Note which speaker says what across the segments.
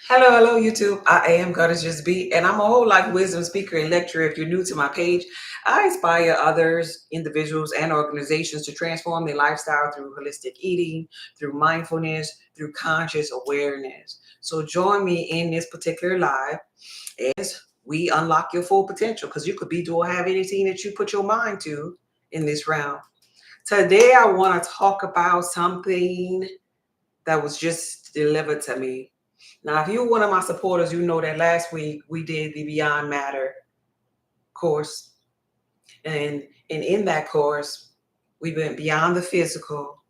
Speaker 1: Hello, YouTube. I am Goddess Just Be, and I'm a whole life wisdom speaker and lecturer. If you're new to my page, I inspire others, individuals, and organizations to transform their lifestyle through holistic eating, through mindfulness, through conscious awareness. So join me in this particular live as we unlock your full potential, because you could be doing have anything that you put your mind to in this round. Today, I want to talk about something that was just delivered to me. Now, if you're one of my supporters, you know that last week we did the Beyond Matter course. And in that course, we went beyond the physical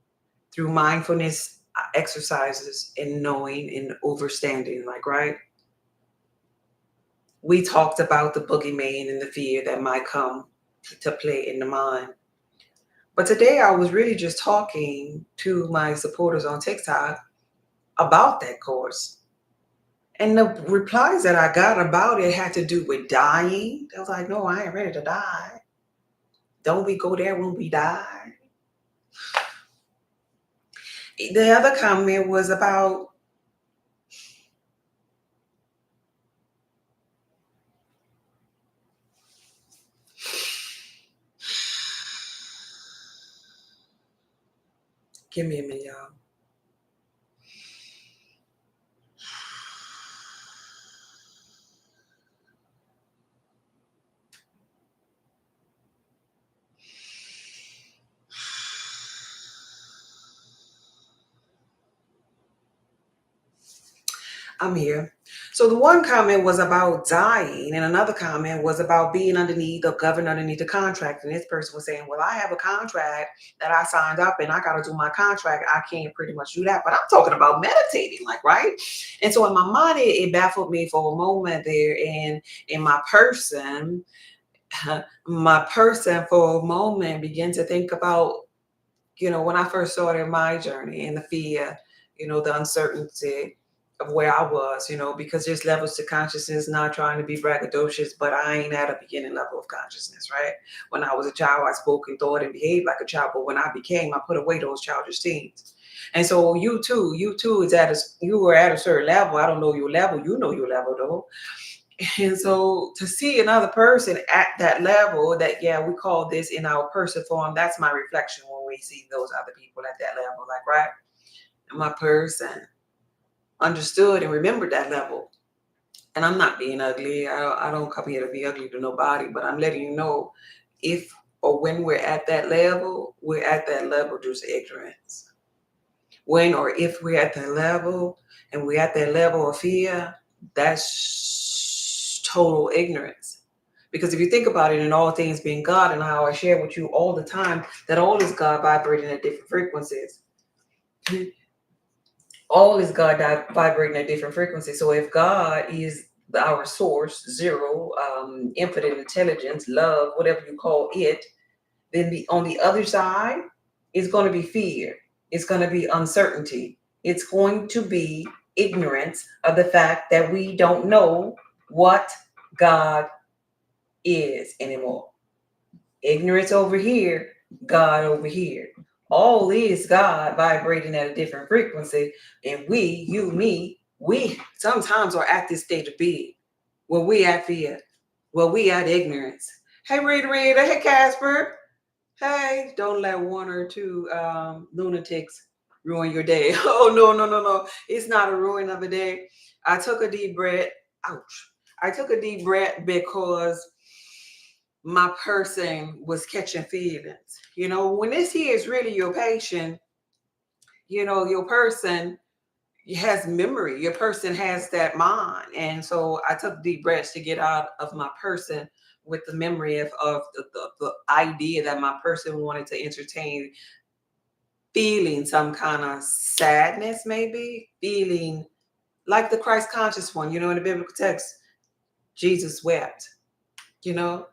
Speaker 1: through mindfulness exercises and knowing and understanding, like, right? We talked about the boogeyman and the fear that might come to play in the mind. But today I was really just talking to my supporters on TikTok about that course. And the replies that I got about it had to do with dying. I was like, no, I ain't ready to die. Don't we go there when we die? The other comment was about give me a minute, y'all. I'm here. So the one comment was about dying, and another comment was about being underneath or governed underneath the contract. And this person was saying, well, I have a contract that I signed up and I got to do my contract. I can't pretty much do that. But I'm talking about meditating, like, right? And so in my mind, it baffled me for a moment there. And in my person for a moment began to think about, when I first started my journey and the fear, the uncertainty of where I was, because there's levels to consciousness, not trying to be braggadocious, but I ain't at a beginning level of consciousness, right? When I was a child, I spoke and thought and behaved like a child, but when I put away those childish things. And so you too you were at a certain level. I don't know your level, you know your level though. And so to see another person at that level, that, yeah, we call this in our person form, that's my reflection when we see those other people at that level, like, right? And my person understood and remembered that level. And I'm not being ugly. I don't come here to be ugly to nobody, but I'm letting you know, if or when we're at that level, we're at that level due to ignorance. When or if we're at that level and we're at that level of fear, that's total ignorance. Because if you think about it, in all things being God, and how I share with you all the time that all is God vibrating at different frequencies. All is God vibrating at different frequencies. So if God is our source, zero, infinite intelligence, love, whatever you call it, then on the other side is going to be fear. It's going to be uncertainty. It's going to be ignorance of the fact that we don't know what God is anymore. Ignorance over here, God over here. All is God vibrating at a different frequency. And we, you, me, we sometimes are at this state of being where we at fear, where we at ignorance. Hey, Rita, hey, Casper. Hey, don't let one or two lunatics ruin your day. Oh, no. It's not a ruin of a day. I took a deep breath. Ouch. I took a deep breath because my person was catching feelings. When this here is really your patient, your person has memory. Your person has that mind. And so I took deep breaths to get out of my person with the memory of the idea that my person wanted to entertain, feeling some kind of sadness, maybe feeling like the Christ conscious one. In the biblical text, Jesus wept, you know,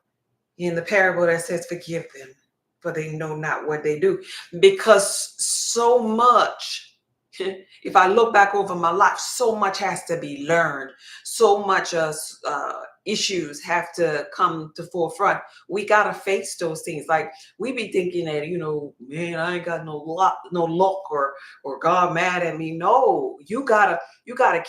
Speaker 1: in the parable that says, forgive them, for they know not what they do. Because so much If I look back over my life, so much has to be learned. So much issues have to come to forefront. We gotta face those things. Like we be thinking that, man, I ain't got no luck, or God mad at me. No, you gotta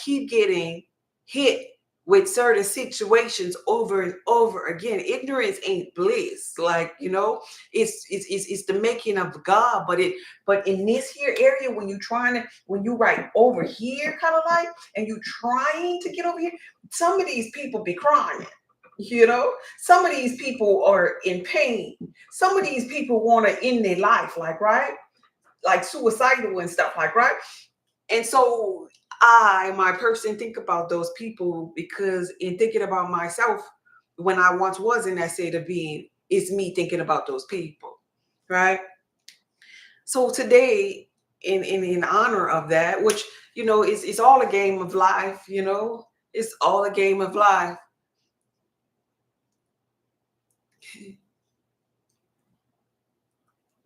Speaker 1: keep getting hit with certain situations over and over again. Ignorance ain't bliss. Like, it's the making of God. But in this here area, when you right over here kind of like, and you trying to get over here, some of these people be crying. Some of these people are in pain. Some of these people want to end their life, like, right? Like suicidal and stuff, like, right? And so my person, think about those people, because in thinking about myself, when I once was in that state of being, it's me thinking about those people, right? So today, in honor of that, which it's all a game of life, it's all a game of life.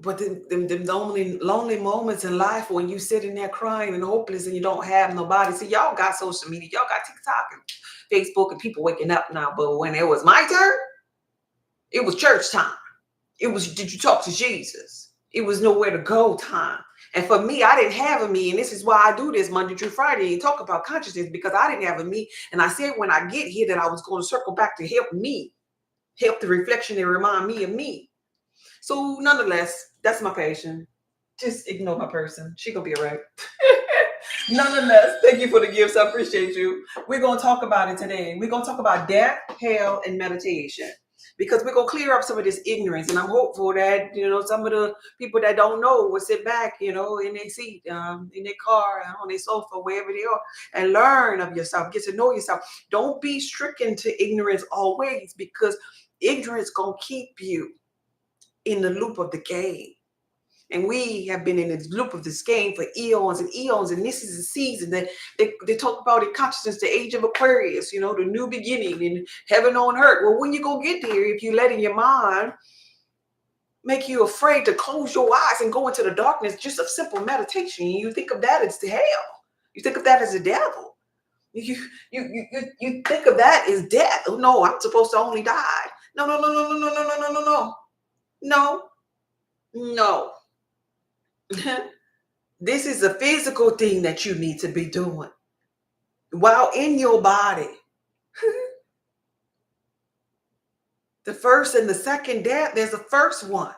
Speaker 1: But them lonely moments in life when you sitting there crying and hopeless and you don't have nobody. See, y'all got social media, y'all got TikTok and Facebook and people waking up now. But when it was my turn, it was church time. It was, did you talk to Jesus? It was nowhere to go time. And for me, I didn't have a me. And this is why I do this Monday through Friday and talk about consciousness, because I didn't have a me. And I said when I get here that I was going to circle back to help me, help the reflection and remind me of me. So nonetheless, that's my patient. Just ignore my person. She gonna be all right. Nonetheless, thank you for the gifts. I appreciate you. We're gonna talk about it today. We're gonna talk about death, hell, and meditation, because we're gonna clear up some of this ignorance. And I'm hopeful that some of the people that don't know will sit back, in their seat, in their car, on their sofa, wherever they are, and learn of yourself, get to know yourself. Don't be stricken to ignorance always, because ignorance gonna keep you in the loop of the game. And we have been in the loop of this game for eons and eons. And this is a season that they talk about in consciousness, the age of Aquarius, the new beginning in heaven on earth. Well, when you go get there, if you let in your mind make you afraid to close your eyes and go into the darkness, just a simple meditation, you think of that as the hell. You think of that as the devil. You think of that as death. Oh no, I'm supposed to only die. No, no, no, no, no, no, no, no, no, no. No, no. This is a physical thing that you need to be doing while in your body. The first and the second death, there's a first one.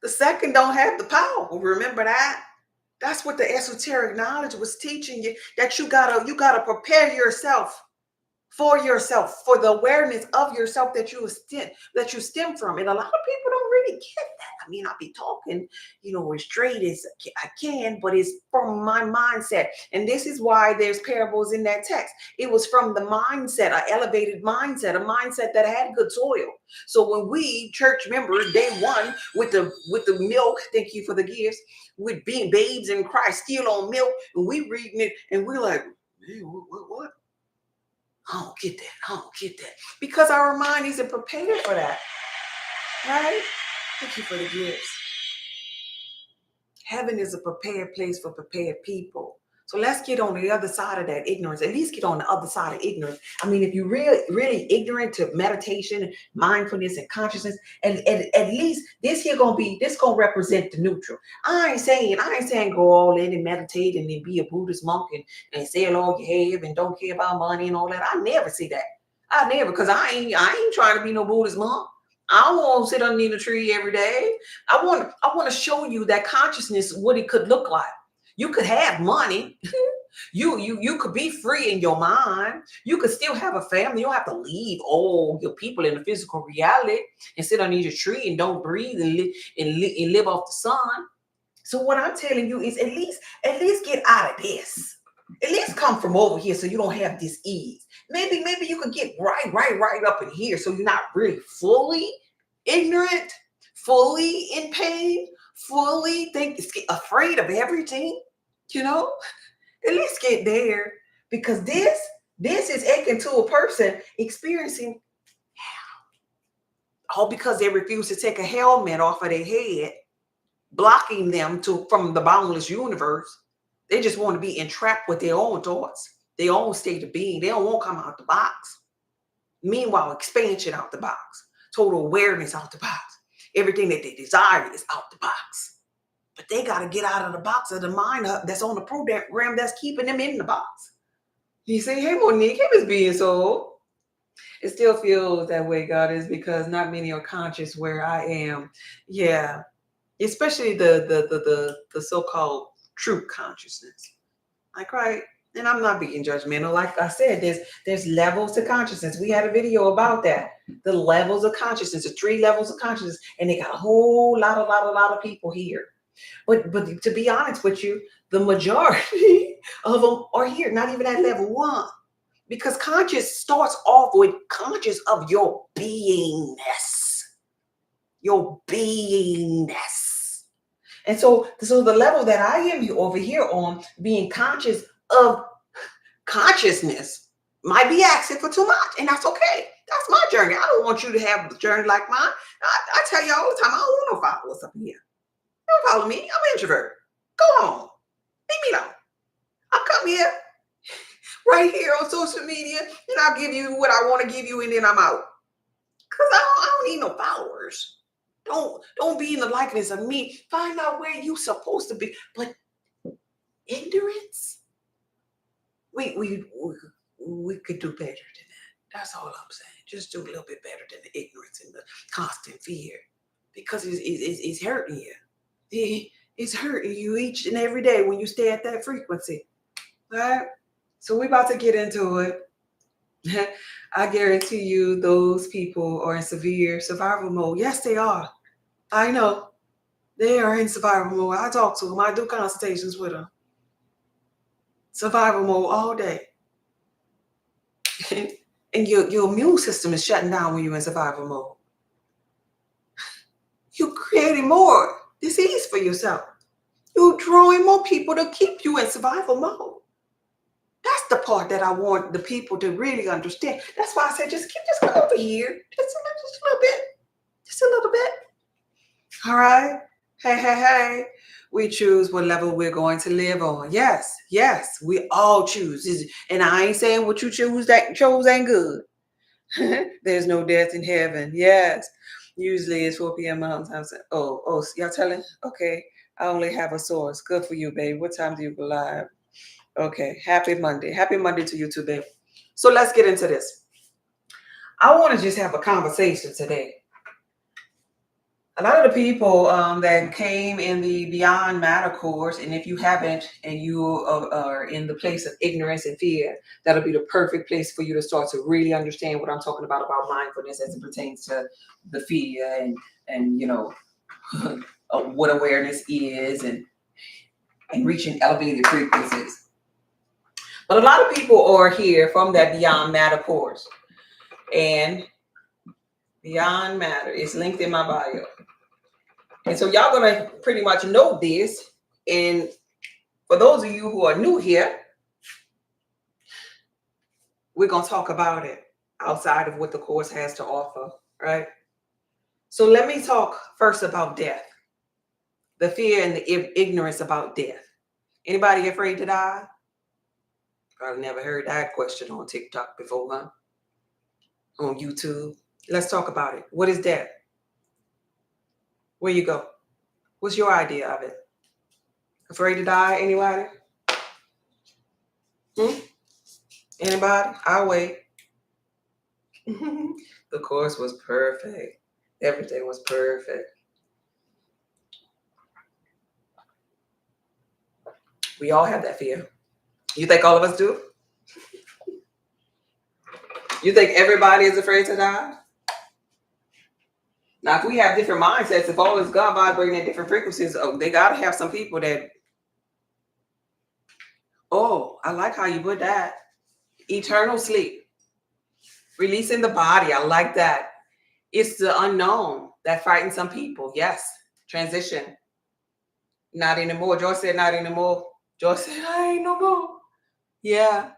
Speaker 1: The second don't have the power. Remember that? That's what the esoteric knowledge was teaching you, that you gotta prepare yourself for the awareness of yourself that you stem from. And a lot of people don't really get that. I mean, I'll be talking, as straight as I can, but it's from my mindset. And this is why there's parables in that text. It was from the mindset, an elevated mindset, a mindset that had good soil. So when we church members, day one, with the milk, thank you for the gifts, with being babes in Christ, still on milk, and we reading it, and we're like, man, what? I don't get that. I don't get that. Because our mind isn't prepared for that. Right? Thank you for the gifts. Heaven is a prepared place for prepared people. So let's get on the other side of that ignorance. At least get on the other side of ignorance. I mean, if you're really ignorant to meditation, mindfulness, and consciousness, and at least this gonna represent the neutral. I ain't saying go all in and meditate and then be a Buddhist monk and sell all you have and don't care about money and all that. I never see that. I never, because I ain't trying to be no Buddhist monk. I don't want to sit underneath a tree every day. I want to show you that consciousness, what it could look like. You could have money. You could be free in your mind. You could still have a family. You don't have to leave all your people in the physical reality and sit underneath a tree and don't breathe and live off the sun. So what I'm telling you is at least get out of this. At least come from over here so you don't have this ease. Maybe you could get right up in here so you're not really fully ignorant, fully in pain, fully afraid of everything, At least get there, because this is akin to a person experiencing hell. All because they refuse to take a helmet off of their head, blocking them from the boundless universe. They just want to be entrapped with their own thoughts, their own state of being. They don't want to come out the box. Meanwhile, expansion out the box, total awareness out the box. Everything that they desire is out the box. But they got to get out of the box of the mind that's on the program that's keeping them in the box. You say, hey, Monique, hey, Miss Being Soul. It still feels that way, God, is because not many are conscious where I am. Yeah, especially the so-called true consciousness. Like, right. And I'm not being judgmental. Like I said, there's levels to consciousness. We had a video about that. The levels of consciousness, the 3 levels of consciousness, and they got a whole lot of people here. But to be honest with you, the majority of them are here, not even at level 1. Because conscious starts off with conscious of your beingness. Your beingness. And so the level that I am over here on, being conscious of consciousness, might be asking for too much. And that's okay. That's my journey. I don't want you to have a journey like mine. I tell you all the time, I don't want no followers up here. Don't follow me. I'm an introvert. Go home. Leave me alone. I'll come here, right here on social media, and I'll give you what I want to give you, and then I'm out. Because I don't need no followers. Don't be in the likeness of me. Find out where you supposed to be. But ignorance, we could do better than that. That's all I'm saying. Just do a little bit better than the ignorance and the constant fear, because it's hurting you. It's hurting you each and every day when you stay at that frequency. All right? So we're about to get into it. I guarantee you those people are in severe survival mode. Yes, they are. I know. They are in survival mode. I talk to them. I do consultations with them. Survival mode all day. And your immune system is shutting down when you're in survival mode. You're creating more disease for yourself. You're drawing more people to keep you in survival mode. That's the part that I want the people to really understand. That's why I said, just come over here. Just a little bit. Just a little bit. All right. Hey. We choose what level we're going to live on. Yes, we all choose. And I ain't saying what you chose ain't good. There's no death in heaven. Yes. Usually it's 4 p.m. Mountain Time. Oh, y'all telling? Okay. I only have a source. Good for you, babe. What time do you go live? Okay. Happy Monday. Happy Monday to you too, babe. So let's get into this. I want to just have a conversation today. A lot of the people that came in the Beyond Matter course, and if you haven't and you are in the place of ignorance and fear, that'll be the perfect place for you to start to really understand what I'm talking about mindfulness as it pertains to the fear and you know, what awareness is and reaching elevated frequencies. But a lot of people are here from that Beyond Matter course. And Beyond Matter is linked in my bio. And so y'all gonna pretty much know this. And for those of you who are new here, we're gonna talk about it outside of what the course has to offer, right? So let me talk first about death. The fear and the ignorance about death. Anybody afraid to die? Probably never heard that question on TikTok before, huh? On YouTube. Let's talk about it. What is death? Where you go? What's your idea of it? Afraid to die? Anybody? Anybody? I'll wait. The course was perfect. Everything was perfect. We all have that fear. You think all of us do? You think everybody is afraid to die? Now, if we have different mindsets, if all is God vibrating at different frequencies, they got to have some people that, I like how you put that. Eternal sleep. Releasing the body. I like that. It's the unknown that frightens some people. Yes. Transition. Not anymore. Joyce said not anymore. Joyce said, I ain't no more. Yeah.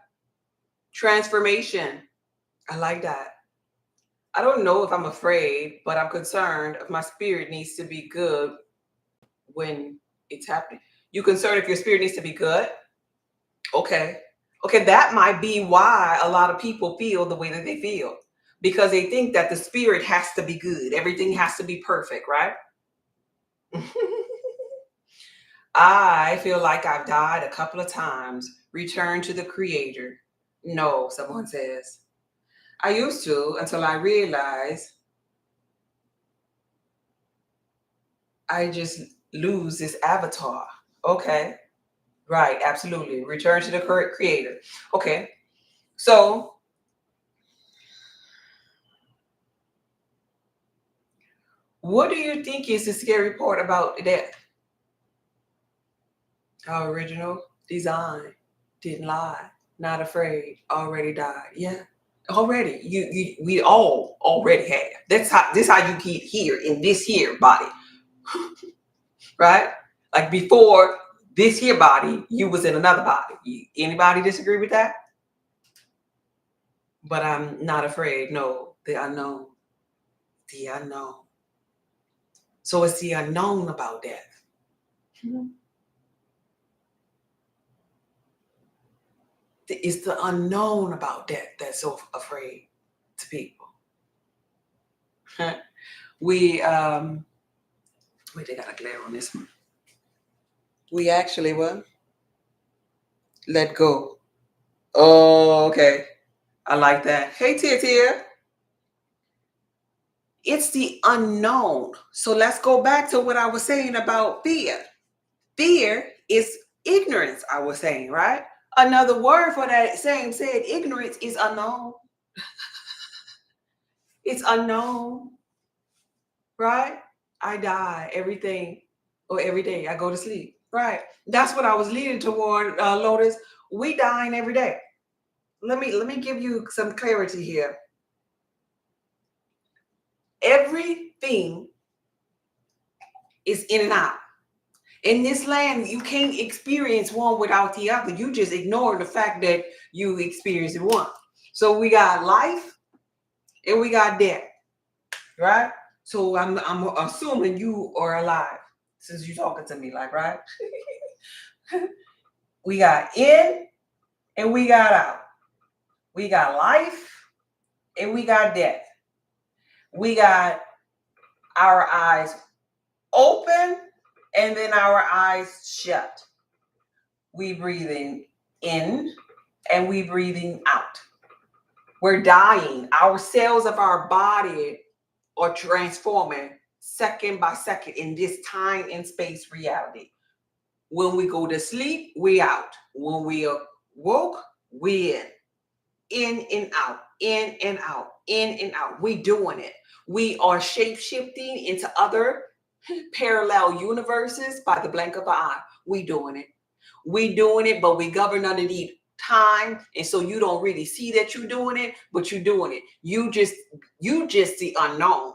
Speaker 1: Transformation. I like that. I don't know if I'm afraid, but I'm concerned if my spirit needs to be good when it's happening. You concerned if your spirit needs to be good? Okay. Okay, that might be why a lot of people feel the way that they feel. Because they think that the spirit has to be good. Everything has to be perfect, right? I feel like I've died a couple of times, returned to the creator. No, someone says. I used to until I realized I just lose this avatar. Okay. Right, absolutely. Return to the correct creator. Okay. So, what do you think is the scary part about death? Our original design didn't lie, not afraid, already died. Yeah, already. We all already have. This how you get here in this here body, right? Like before this here body, you was in another body. Anybody disagree with that? But I'm not afraid. No, the unknown, the unknown. So it's the unknown about death. It's the unknown about death that's so afraid to people. We wait, they got a glare on this one. We actually what? Let go. Oh, okay. I like that. Hey, Tia Tia. It's the unknown. So let's go back to what I was saying about fear. Fear is ignorance, I was saying, right? Another word for that same said ignorance is unknown. It's unknown, right? I die, everything, or every day I go to sleep. Right. That's what I was leading toward, Lotus. We dying every day. Let me give you some clarity here. Everything is in and out. In this land, you can't experience one without the other. You just ignore the fact that you experience one. So we got life and we got death, right? So I'm assuming you are alive since you're talking to me, like, right? We got in and we got out. We got life and we got death. We got our eyes open and then our eyes shut. We breathing in and we breathing out. We're dying. Our cells of our body are transforming second by second in this time and space reality. When we go to sleep, we out. When we woke, we in and out, in and out, in and out. We doing it. We are shape shifting into other parallel universes by the blink of an eye. We doing it. We doing it, but we govern underneath time, and so you don't really see that you're doing it, but you're doing it. You just the unknown.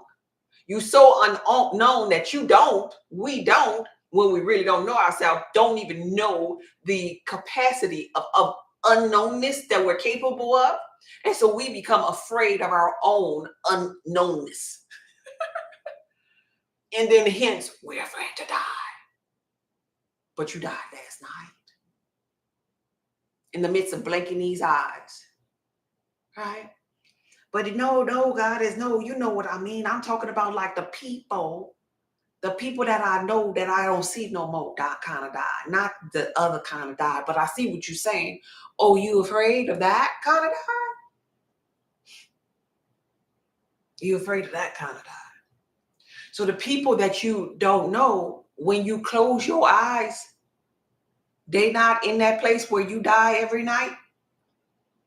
Speaker 1: You so unknown that we don't, when we really don't know ourselves, don't even know the capacity of unknownness that we're capable of. And so we become afraid of our own unknownness. And then hence, we're afraid to die. But you died last night. In the midst of blinking these eyes. Right? But no, God is no, you know what I mean. I'm talking about like the people that I know that I don't see no more, that kind of died, not the other kind of died. But I see what you're saying. Oh, you afraid of that kind of die? You afraid of that kind of die? So the people that you don't know, when you close your eyes, they not in that place where you die every night.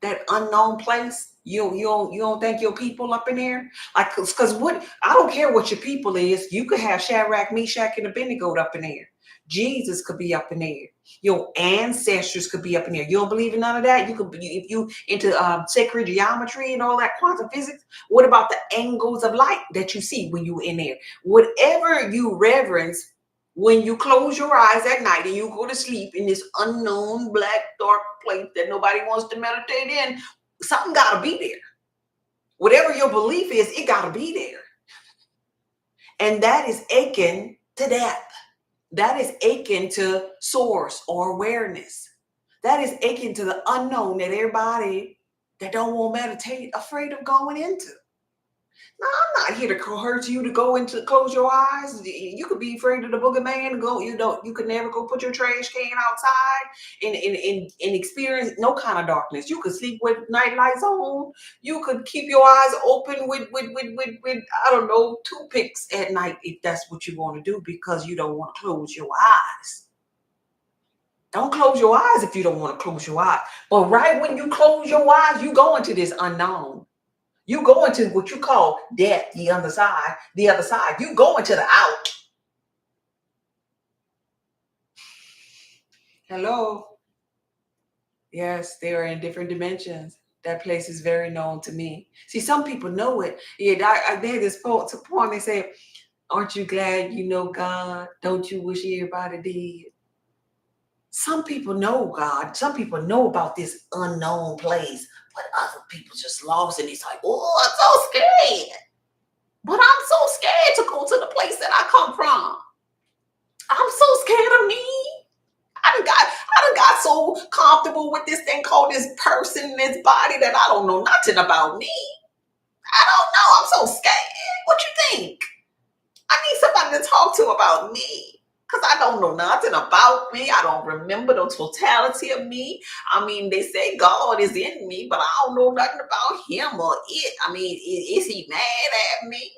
Speaker 1: That unknown place. You don't think your people up in there? Like, cause what, I don't care what your people is. You could have Shadrach, Meshach, and Abednego up in there. Jesus could be up in there. Your ancestors could be up in there. You don't believe in none of that? You could be, if you into sacred geometry and all that quantum physics. What about the angles of light that you see when you in there? Whatever you reverence when you close your eyes at night and you go to sleep in this unknown black dark place that nobody wants to meditate in, something got to be there. Whatever your belief is, it got to be there. And that is akin to death. That is akin to source or awareness. That is aching to the unknown that everybody that don't want to meditate afraid of going into. No, I'm not here to coerce you to go into close your eyes. You could be afraid of the boogeyman. Go, you could never go put your trash can outside and experience no kind of darkness. You could sleep with night lights on. You could keep your eyes open with I don't know, toothpicks at night if that's what you want to do because you don't want to close your eyes. Don't close your eyes if you don't want to close your eyes. But right when you close your eyes, you go into this unknown. You go into what you call death, the other side, You go into the out. Hello. Yes, they are in different dimensions. That place is very known to me. See, some people know it. Yeah, I made this poem. They say, aren't you glad you know God? Don't you wish everybody did? Some people know God. Some people know about this unknown place, but other people just lost and it's like, oh, I'm so scared. But I'm so scared to go to the place that I come from. I'm so scared of me. I done got so comfortable with this thing called this person, this body that I don't know nothing about me. I don't know. I'm so scared. What you think? I need somebody to talk to about me. Because I don't know nothing about me. I don't remember the totality of me. I mean, they say God is in me, but I don't know nothing about him or it. I mean, is he mad at me?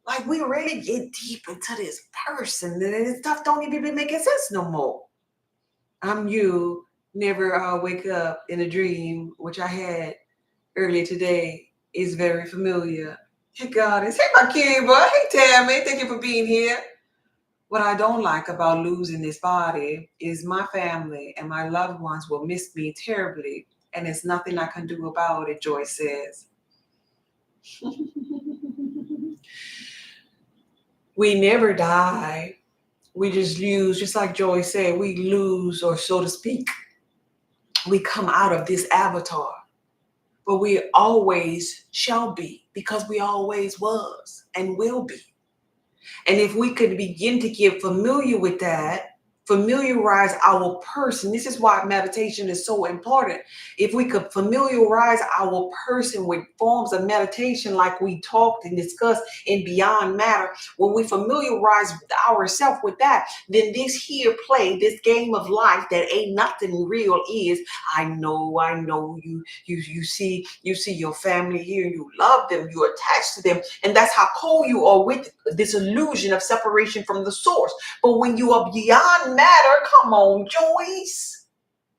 Speaker 1: Like, we really get deep into this person, and this stuff don't even be making sense no more. I'm you, never wake up in a dream, which I had earlier today, is very familiar. Hey, Goddess. Hey, my Kiba. Hey, Tammy. Thank you for being here. What I don't like about losing this body is my family and my loved ones will miss me terribly, and there's nothing I can do about it, Joyce says. We never die. We just lose, just like Joy said, we lose, or so to speak, we come out of this avatar. But we always shall be because we always was and will be. And if we could begin to get familiar with that, familiarize our person. This is why meditation is so important. If we could familiarize our person with forms of meditation like we talked and discussed in Beyond Matter, when we familiarize ourselves with that, then this here play, this game of life that ain't nothing real is, I know you see your family here, you love them, you're attached to them, and that's how cold you are with this illusion of separation from the source. But when you are beyond matter, come on, Joyce,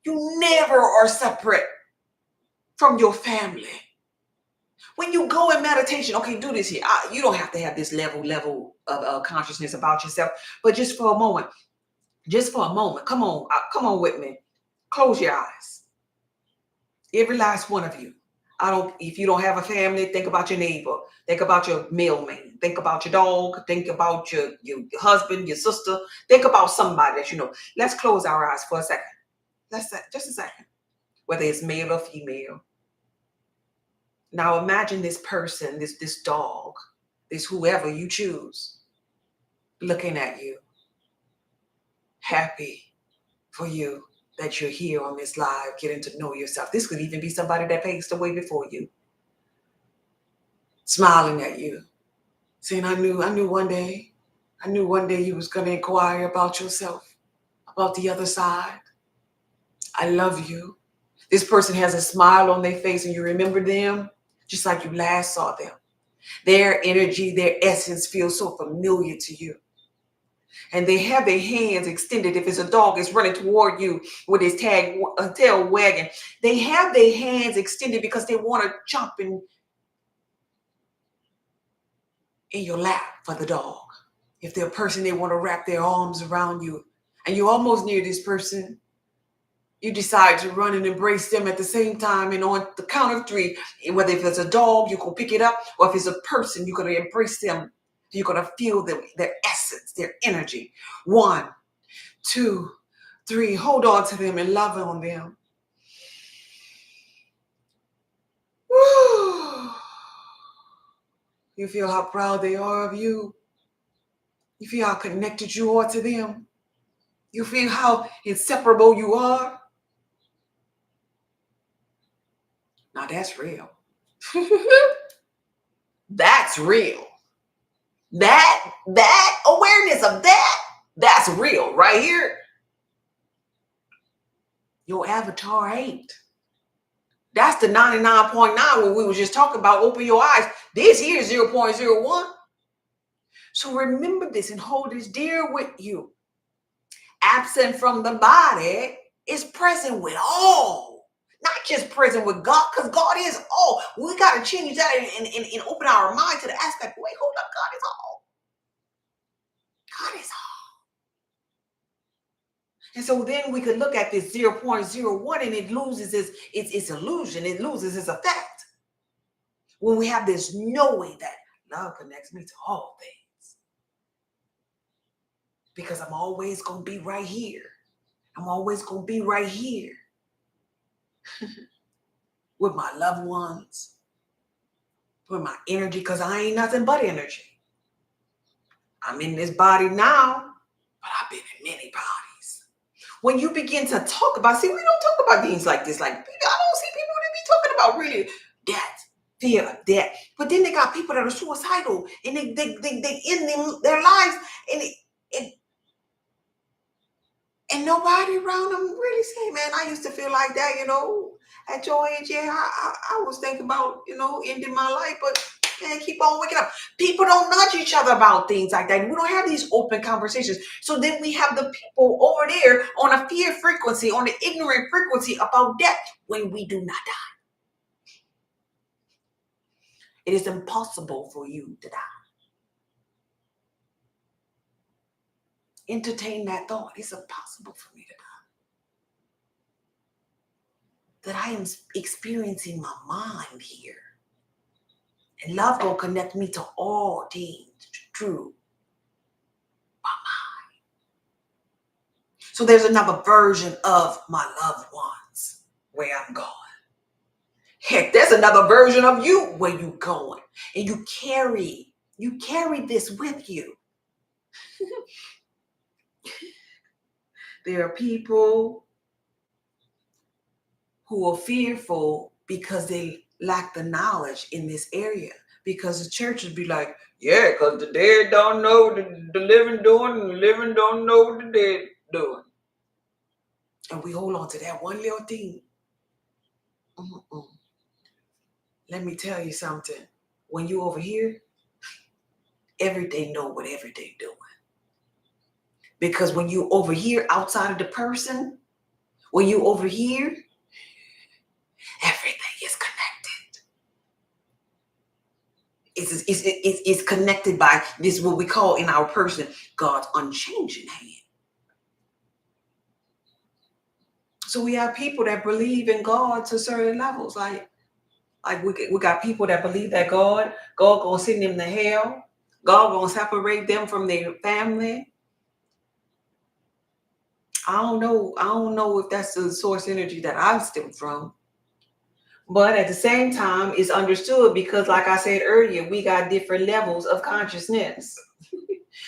Speaker 1: you never are separate from your family. When you go in meditation, okay, do this here. You don't have to have this level of consciousness about yourself, but just for a moment, come on with me. Close your eyes. Every last one of you. If you don't have a family, think about your neighbor. Think about your mailman. Think about your dog. Think about your husband, your sister. Think about somebody that you know. Let's close our eyes for a second. Just a second. Whether it's male or female. Now imagine this person, this dog, this whoever you choose, looking at you, happy for you that you're here on this live, getting to know yourself. This could even be somebody that passed away before you. Smiling at you, saying, I knew one day you was going to inquire about yourself, about the other side. I love you. This person has a smile on their face and you remember them just like you last saw them. Their energy, their essence feels so familiar to you. And they have their hands extended. If it's a dog, it's running toward you with his tail wagging. They have their hands extended because they want to jump in your lap for the dog. If they're a person, they want to wrap their arms around you. And you're almost near this person. You decide to run and embrace them at the same time. And on the count of three, whether if it's a dog, you're going to pick it up. Or if it's a person, you're going to embrace them. You're going to feel them, their essence, their energy. 1, 2, 3. Hold on to them and love on them. Woo. You feel how proud they are of you. You feel how connected you are to them. You feel how inseparable you are. Now that's real. That's real. That awareness of that's real right here. Your avatar ain't. That's the 99.9 when we were just talking about open your eyes. This here is 0.01. So remember this and hold this dear with you. Absent from the body is present with all. Not just present with God, because God is all. We got to change that and open our mind to the aspect, wait, hold up, God is all. God is all. And so then we could look at this 0.01 and it loses its illusion. It loses its effect. When we have this knowing that love connects me to all things. Because I'm always going to be right here. I'm always going to be right here with my loved ones, with my energy, because I ain't nothing but energy. I'm in this body now, but I've been in many bodies. When you begin to talk about, see, we don't talk about things like this. Like, I don't see people that be talking about really death, fear, death. But then they got people that are suicidal and they end their lives and nobody around them really say, man, I used to feel like that, at your age, yeah, I was thinking about, ending my life, but man, keep on waking up. People don't nudge each other about things like that. We don't have these open conversations. So then we have the people over there on a fear frequency, on the ignorant frequency about death when we do not die. It is impossible for you to die. Entertain that thought. It's impossible for me to die. That I am experiencing my mind here. And love will connect me to all things true. My mind. So there's another version of my loved ones where I'm going. Heck, there's another version of you where you're going. And you carry this with you. There are people who are fearful because they lack the knowledge in this area. Because the churches be like, yeah, because the dead don't know what the living doing, and the living don't know what the dead doing. And we hold on to that one little thing. Let me tell you something. When you over here, everything know what everything doing. Because when you over here outside of the person, when you over here, everything is connected. It's connected by this, what we call in our person, God's unchanging hand. So we have people that believe in God to certain levels. Like we got people that believe that God gonna send them to hell. God gonna separate them from their family. I don't know if that's the source energy that I stem from. But at the same time, it's understood because, like I said earlier, we got different levels of consciousness.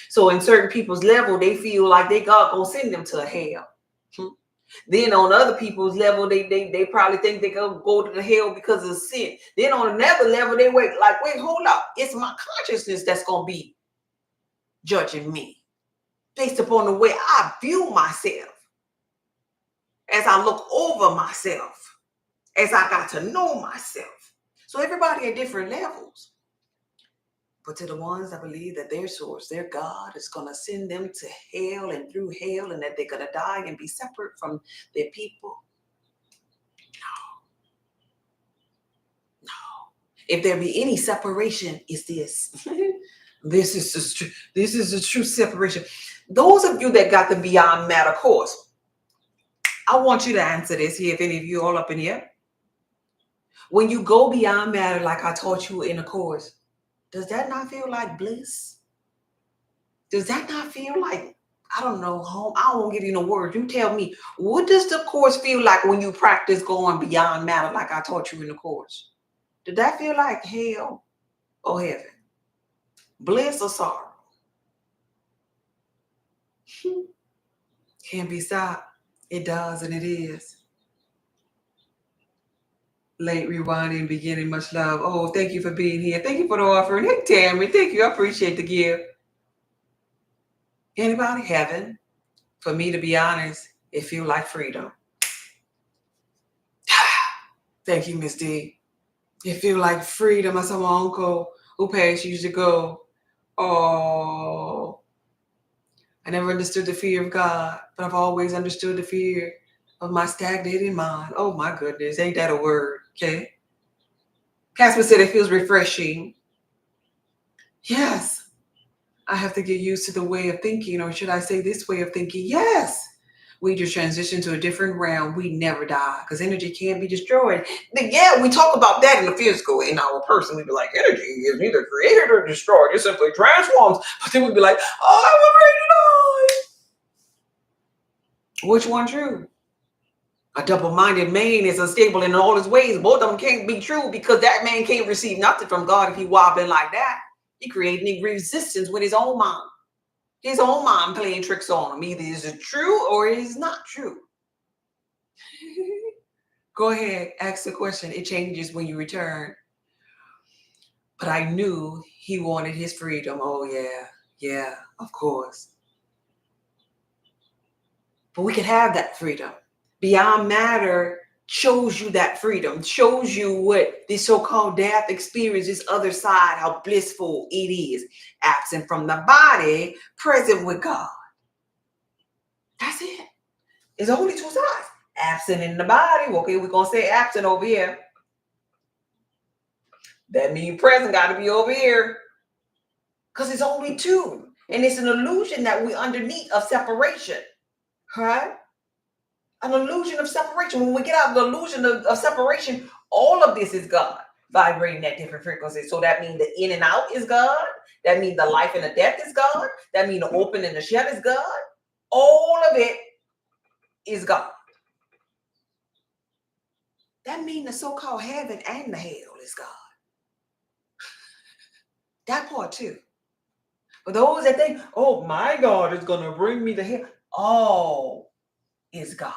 Speaker 1: So in certain people's level, they feel like they God gonna send them to hell. Then on other people's level, they probably think they go to the hell because of sin. Then on another level, they wait, hold up. It's my consciousness that's gonna be judging me based upon the way I view myself. As I look over myself, as I got to know myself. So everybody at different levels. But to the ones that believe that their source, their God, is going to send them to hell and through hell, and that they're going to die and be separate from their people. No. If there be any separation, it's this. This is the true separation. Those of you that got the Beyond Matter course, I want you to answer this here, if any of you all up in here. When you go beyond matter, like I taught you in the course, does that not feel like bliss? Does that not feel like, I don't know, home? I won't give you no words. You tell me, what does the course feel like when you practice going beyond matter, like I taught you in the course? Did that feel like hell or heaven? Bliss or sorrow? Can't be stopped. It does, and it is. Late rewinding, beginning, much love. Oh, thank you for being here. Thank you for the offering. Hey, Tammy, thank you. I appreciate the gift. Anybody? Heaven? For me, to be honest, it feels like freedom. Thank you, Miss D. It feels like freedom. I saw my uncle who passed years ago. Oh, I never understood the fear of God, but I've always understood the fear of my stagnated mind. Oh my goodness, ain't that a word? Okay. Casper said it feels refreshing. Yes, I have to get used to the way of thinking, or should I say this way of thinking? Yes. We just transition to a different realm. We never die because energy can't be destroyed. But yeah, we talk about that in the physical, in our person. We'd be like, energy is neither created or destroyed. It simply transforms. But then we'd be like, oh, I'm afraid to die. Which one true? A double-minded man is unstable in all his ways. Both of them can't be true because that man can't receive nothing from God if he wobbling like that. He creating resistance with his own mind. His own mind playing tricks on him. Either is it true or it is not true. Go ahead, ask the question. It changes when you return. But I knew he wanted his freedom. Oh, yeah, of course. But we could have that freedom. Beyond matter shows you that freedom, shows you what this so-called death experience, this other side, how blissful it is. Absent from the body, present with God. That's it. It's only two sides. Absent in the body. Okay, we're going to say absent over here. That means present got to be over here. Because it's only two. And it's an illusion that we're underneath of separation. Right? An illusion of separation. When we get out of the illusion of separation, all of this is God vibrating at different frequencies. So that means the in and out is God. That means the life and the death is God. That means the open and the shut is God. All of it is God. That means the so-called heaven and the hell is God. That part too. For those that think, oh, my God is going to bring me to hell. All is God.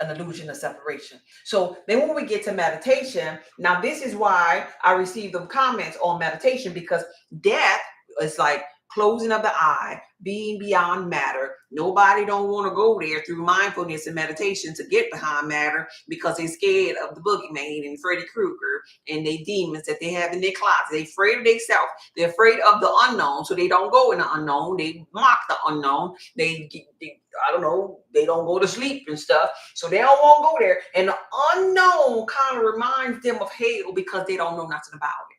Speaker 1: An illusion of separation. So then when we get to meditation, now this is why I received them comments on meditation, because death is like closing of the eye, being beyond matter. Nobody don't want to go there through mindfulness and meditation to get behind matter because they're scared of the boogeyman and Freddy Krueger and they demons that they have in their closet. They're afraid of themselves. They're afraid of the unknown, so they don't go in the unknown. They mock the unknown. They I don't know, they don't go to sleep and stuff. So they don't want to go there. And the unknown kind of reminds them of hell because they don't know nothing about it.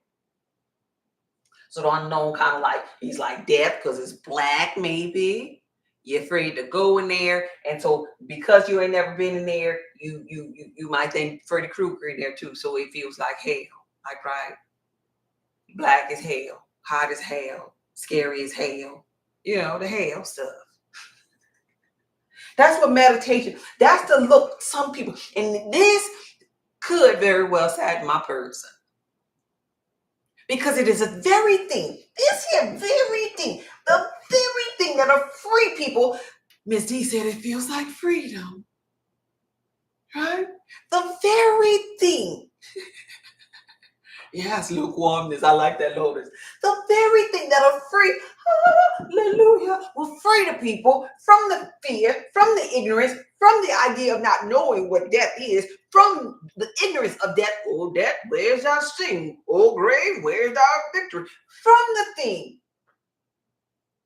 Speaker 1: So the unknown kind of like, he's like death because it's black, maybe. You're afraid to go in there. And so because you ain't never been in there, you might think Freddy Krueger in there too. So it feels like hell. Like, right? Black as hell, hot as hell, scary as hell. You know, the hell stuff. That's what meditation, that's the look some people, and this could very well sadden my person. Because it is a very thing, this here very thing, the very thing that'll free people. Miss D said it feels like freedom. Right? The very thing. Yes, lukewarmness. I like that, Lotus. The very thing that'll free, hallelujah, will free the people from the fear, from the ignorance, from the idea of not knowing what death is, from the ignorance of death. Oh, death, where's our sting? Oh, grave, where's our victory? From the thing.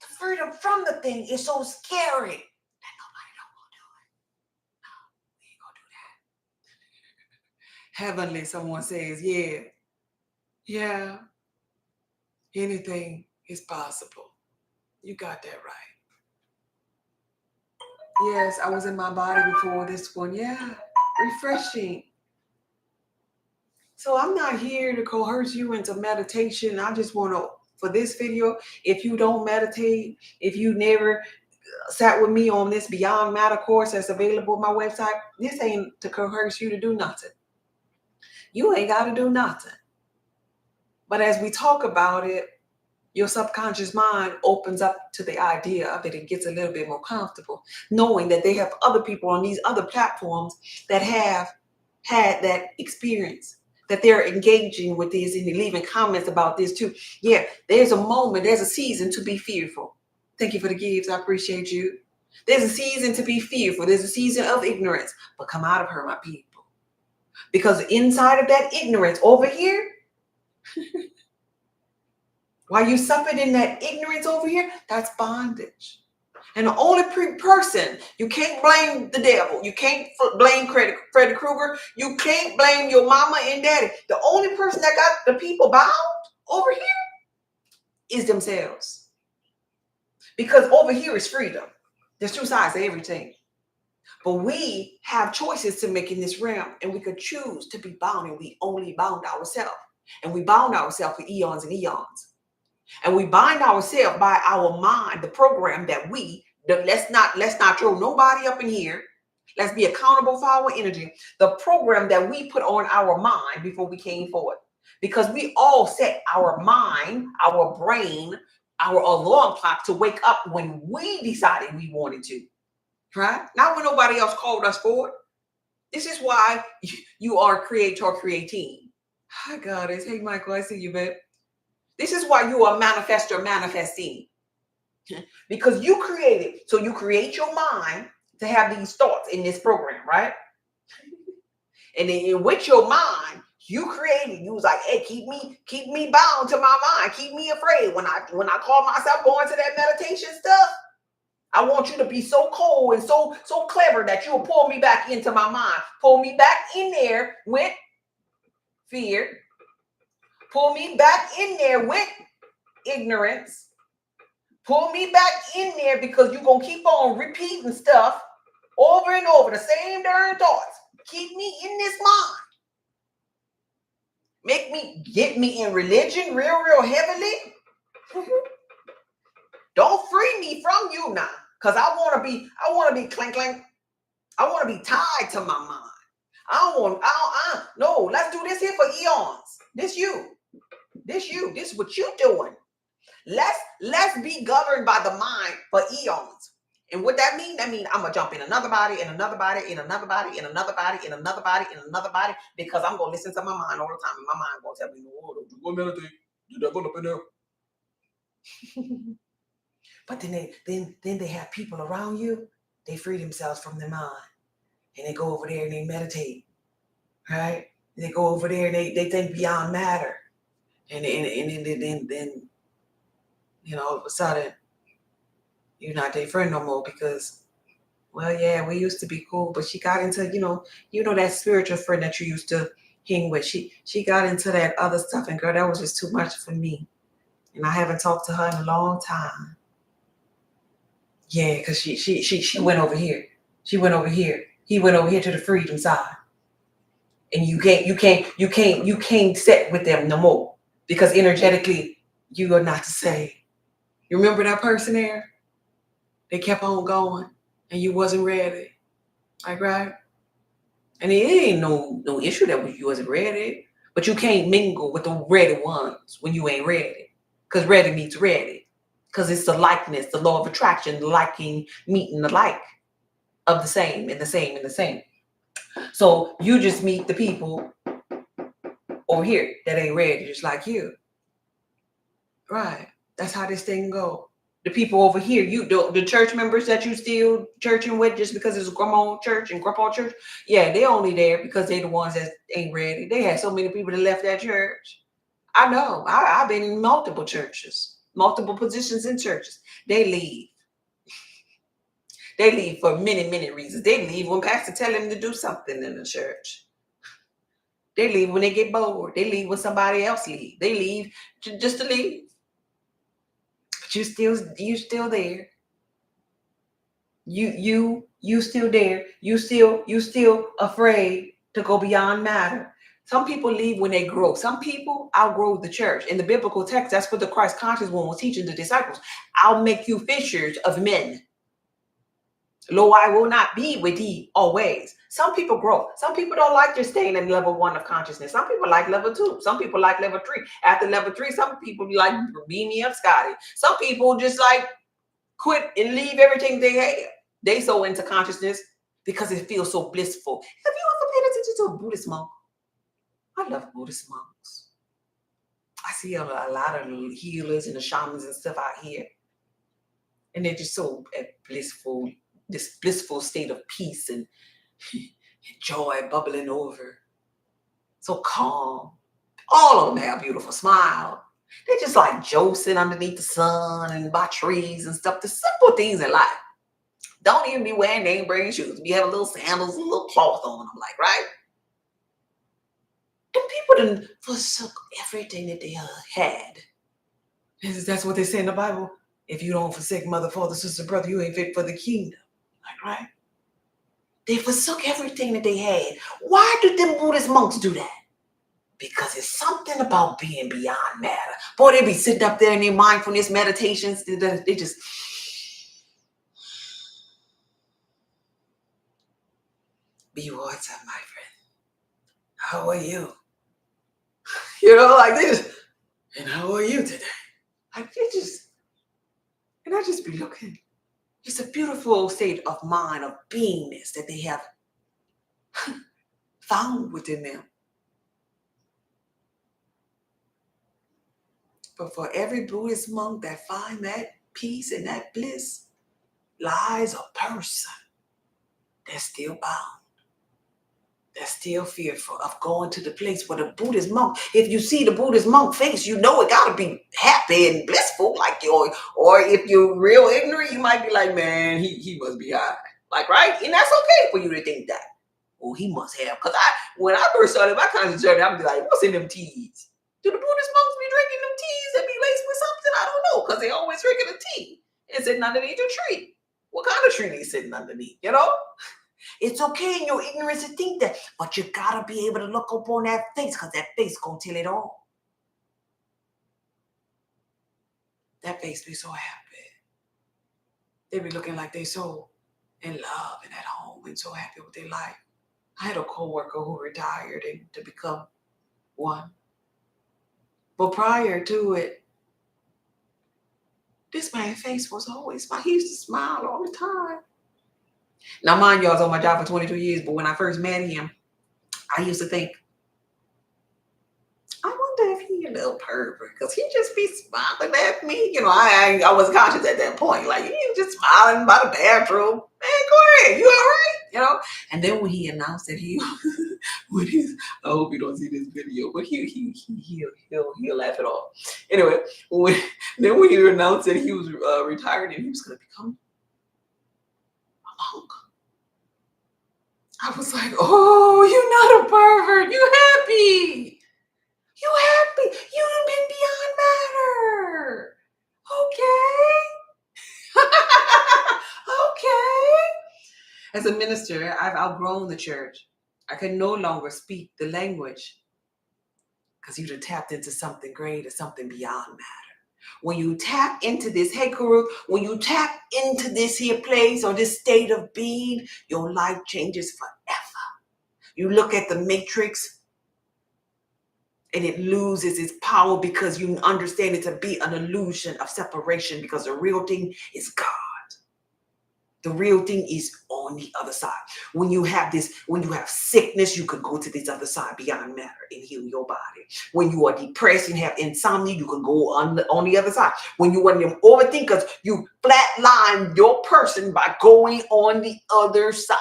Speaker 1: The freedom from the thing is so scary that nobody don't want to do it. No, we ain't gonna do that. Heavenly, someone says, yeah, anything is possible. You got that right. Yes, I was in my body before this one. Yeah, refreshing. So I'm not here to coerce you into meditation. I just want to, for this video, if you don't meditate, if you never sat with me on this Beyond Matter course that's available on my website, this ain't to coerce you to do nothing. You ain't got to do nothing. But as we talk about it, your subconscious mind opens up to the idea of it and gets a little bit more comfortable, knowing that they have other people on these other platforms that have had that experience, that they're engaging with this and leaving comments about this too. Yeah, there's a moment, there's a season to be fearful. Thank you for the gifts. I appreciate you. There's a season to be fearful. There's a season of ignorance, but come out of her, my people. Because inside of that ignorance over here, while you suffered in that ignorance over here, that's bondage. And the only person, you can't blame the devil. You can't blame Freddy Krueger. You can't blame your mama and daddy. The only person that got the people bound over here is themselves. Because over here is freedom. There's two sides to everything. But we have choices to make in this realm, and we could choose to be bound, and we only bound ourselves. And we bound ourselves for eons and eons. And we bind ourselves by our mind, the program that let's not throw nobody up in here. Let's be accountable for our energy. The program that we put on our mind before we came forward. Because we all set our mind, our brain, our alarm clock to wake up when we decided we wanted to. Right? Not when nobody else called us for it. This is why you are creator creating. Hi, Goddess. Hey, Michael, I see you, babe. This is why you are manifestor manifesting. Because you created. So you create your mind to have these thoughts in this program, right? And then with your mind, you created. You was like, hey, keep me bound to my mind. Keep me afraid. When I call myself going to that meditation stuff, I want you to be so cold and so clever that you'll pull me back into my mind. Pull me back in there with fear. Pull me back in there with ignorance. Pull me back in there because you're going to keep on repeating stuff over and over, the same darn thoughts. Keep me in this mind. Get me in religion real heavily. Don't free me from you now. Because I want to be clink. I want to be tied to my mind. No, let's do this here for eons. This is what you doing. Let's be governed by the mind for eons. And what that means I'm going to jump in another body, in another body, in another body, in another body, in another body, in another body, because I'm going to listen to my mind all the time. And my mind going to tell me, no, don't you go meditate. You devil up in there. But then they have people around you, they free themselves from their mind. And they go over there and they meditate. Right? They go over there and they think beyond matter. And then all of a sudden, you're not their friend no more because, well, yeah, we used to be cool, but she got into, that spiritual friend that you used to hang with. She got into that other stuff, and girl, that was just too much for me. And I haven't talked to her in a long time. Yeah, because she went over here. She went over here. He went over here to the freedom side. And you can't sit with them no more. Because energetically, you are not the same. You remember that person there? They kept on going and you wasn't ready. Like, right? And it ain't no issue that you wasn't ready. But you can't mingle with the ready ones when you ain't ready. Because ready meets ready. Because it's the likeness, the law of attraction, the liking, meeting the like of the same and the same and the same. So you just meet the people over here that ain't ready, just like you. Right. That's how this thing go. The people over here, the church members that you still churching with just because it's grandma church and grandpa church, yeah, they only there because they the ones that ain't ready. They had so many people that left that church. I know. I've been in multiple churches, multiple positions in churches. They leave. They leave for many reasons. They leave when pastor tell them to do something in the church. They leave when they get bored. They leave when somebody else leave. They leave just to leave. But you still there. You still there. You still afraid to go beyond matter. Some people leave when they grow. Some people outgrow the church. In the biblical text, that's what the Christ conscious one was teaching the disciples. I'll make you fishers of men. Lo, I will not be with thee always. Some people grow. Some people don't like just staying at level 1 of consciousness. Some people like level 2. Some people like level 3. After level 3, some people like beam me up, Scotty. Some people just like quit and leave everything they have. They so into consciousness because it feels so blissful. Have you ever attention to a Buddhist monk? I love Buddhist monks. I see a lot of healers and the shamans and stuff out here. And they're just so blissful, this blissful state of peace and joy bubbling over. So calm. All of them have beautiful smile. They're just like Joseph underneath the sun and by trees and stuff. The simple things in life. Don't even be wearing name brand shoes. Be having little sandals and little cloth on them, like, right? And people done forsook everything that they had. That's what they say in the Bible. If you don't forsake mother, father, sister, brother, you ain't fit for the kingdom. Like, right? They forsook everything that they had. Why do them Buddhist monks do that? Because it's something about being beyond matter. Boy, they be sitting up there in their mindfulness meditations. They just... Be what's up, my friend? How are you? You know, like this. And how are you today? Like, and I just be looking. It's a beautiful state of mind, of beingness that they have found within them. But for every Buddhist monk that find that peace and that bliss, lies a person that's still bound. That's still fearful of going to the place where the Buddhist monk, if you see the Buddhist monk face, you know it gotta be happy and blissful, like or if you're real ignorant, you might be like, man, he must be high. Like, right? And that's okay for you to think that. Oh, he must have. Because when I first started my conscious journey, I'd be like, what's in them teas? Do the Buddhist monks be drinking them teas that be laced with something? I don't know, because they always drinking a tea. It's sitting underneath a tree. What kind of tree they sitting underneath, you know? It's okay in your ignorance to think that, but you gotta be able to look up on that face, because that face gonna tell it all. That face be so happy. They be looking like they so in love and at home and so happy with their life. I had a co-worker who retired and to become one. But prior to it, this man's face was always smile. He used to smile all the time. Now, mind you, I was on my job for 22 years, but when I first met him, I used to think, I wonder if he a little pervert, because he just be smiling at me. You know, I wasn't conscious at that point. Like, he was just smiling by the bathroom. Man, go ahead. You all right? You know? And then when he announced that he, I hope you don't see this video, but he'll laugh it off. Anyway, when he announced that he was retired and he was going to become a monk, I was like, oh, you're not a pervert. You happy. You happy. You done been beyond matter. Okay. Okay. As a minister, I've outgrown the church. I can no longer speak the language because you'd have tapped into something greater, something beyond matter. When you tap into this, hey Guru, when you tap into this here place or this state of being, your life changes forever. You look at the matrix and it loses its power because you understand it to be an illusion of separation, because the real thing is God. The real thing is on the other side. When you have sickness, you could go to this other side beyond matter and heal your body. When you are depressed and have insomnia, you can go on the other side. When you want them overthinkers, you flatline your person by going on the other side.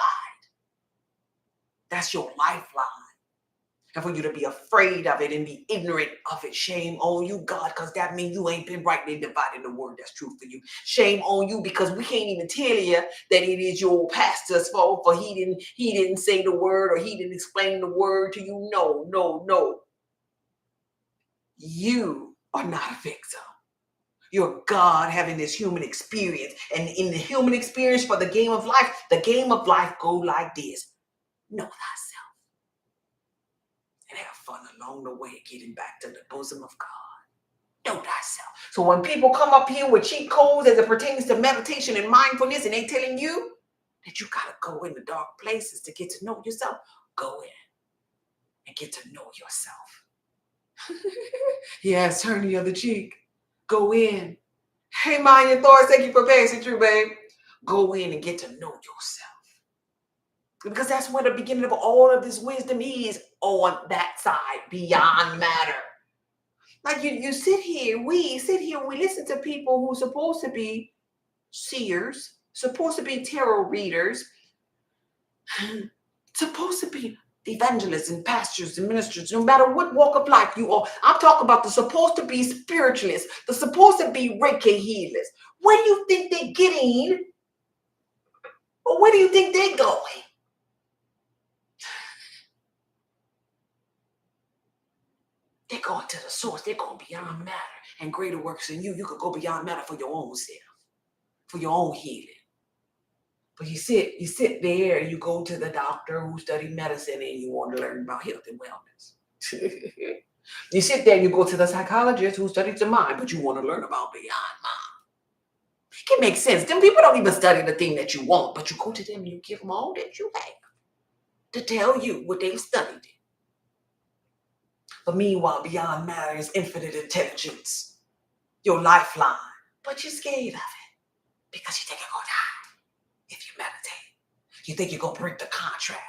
Speaker 1: That's your lifeline. And for you to be afraid of it and be ignorant of it, shame on you, God, because that means you ain't been rightly dividing the word that's true for you. Shame on you, because we can't even tell you that it is your pastor's fault for he didn't say the word or he didn't explain the word to you. No. You are not a victim. You're God having this human experience. And in the human experience for the game of life go like this. Know thyself. And have fun along the way, getting back to the bosom of God. Know thyself. So when people come up here with cheat codes as it pertains to meditation and mindfulness, and they telling you that you gotta go in the dark places to get to know yourself, go in and get to know yourself. Yes, turn the other cheek. Go in. Hey, mind your thoughts. Thank you for passing through, babe. Go in and get to know yourself. Because that's where the beginning of all of this wisdom is, on that side, beyond matter. Like you sit here, we listen to people who are supposed to be seers, supposed to be tarot readers, supposed to be evangelists and pastors and ministers, no matter what walk of life you are. I'm talking about the supposed to be spiritualists, the supposed to be Reiki healers. Where do you think they're getting? Or where do you think they're going? They're going to the source. They're going beyond matter and greater works in you. You could go beyond matter for your own self, for your own healing. But you sit there and you go to the doctor who studied medicine and you want to learn about health and wellness. You sit there and you go to the psychologist who studies the mind, but you want to learn about beyond mind. It can make sense. Them people don't even study the thing that you want, but you go to them and you give them all that you have to tell you what they've studied. But meanwhile, beyond matter is infinite intelligence, your lifeline. But you're scared of it because you think you're going to die if you meditate. You think you're going to break the contract.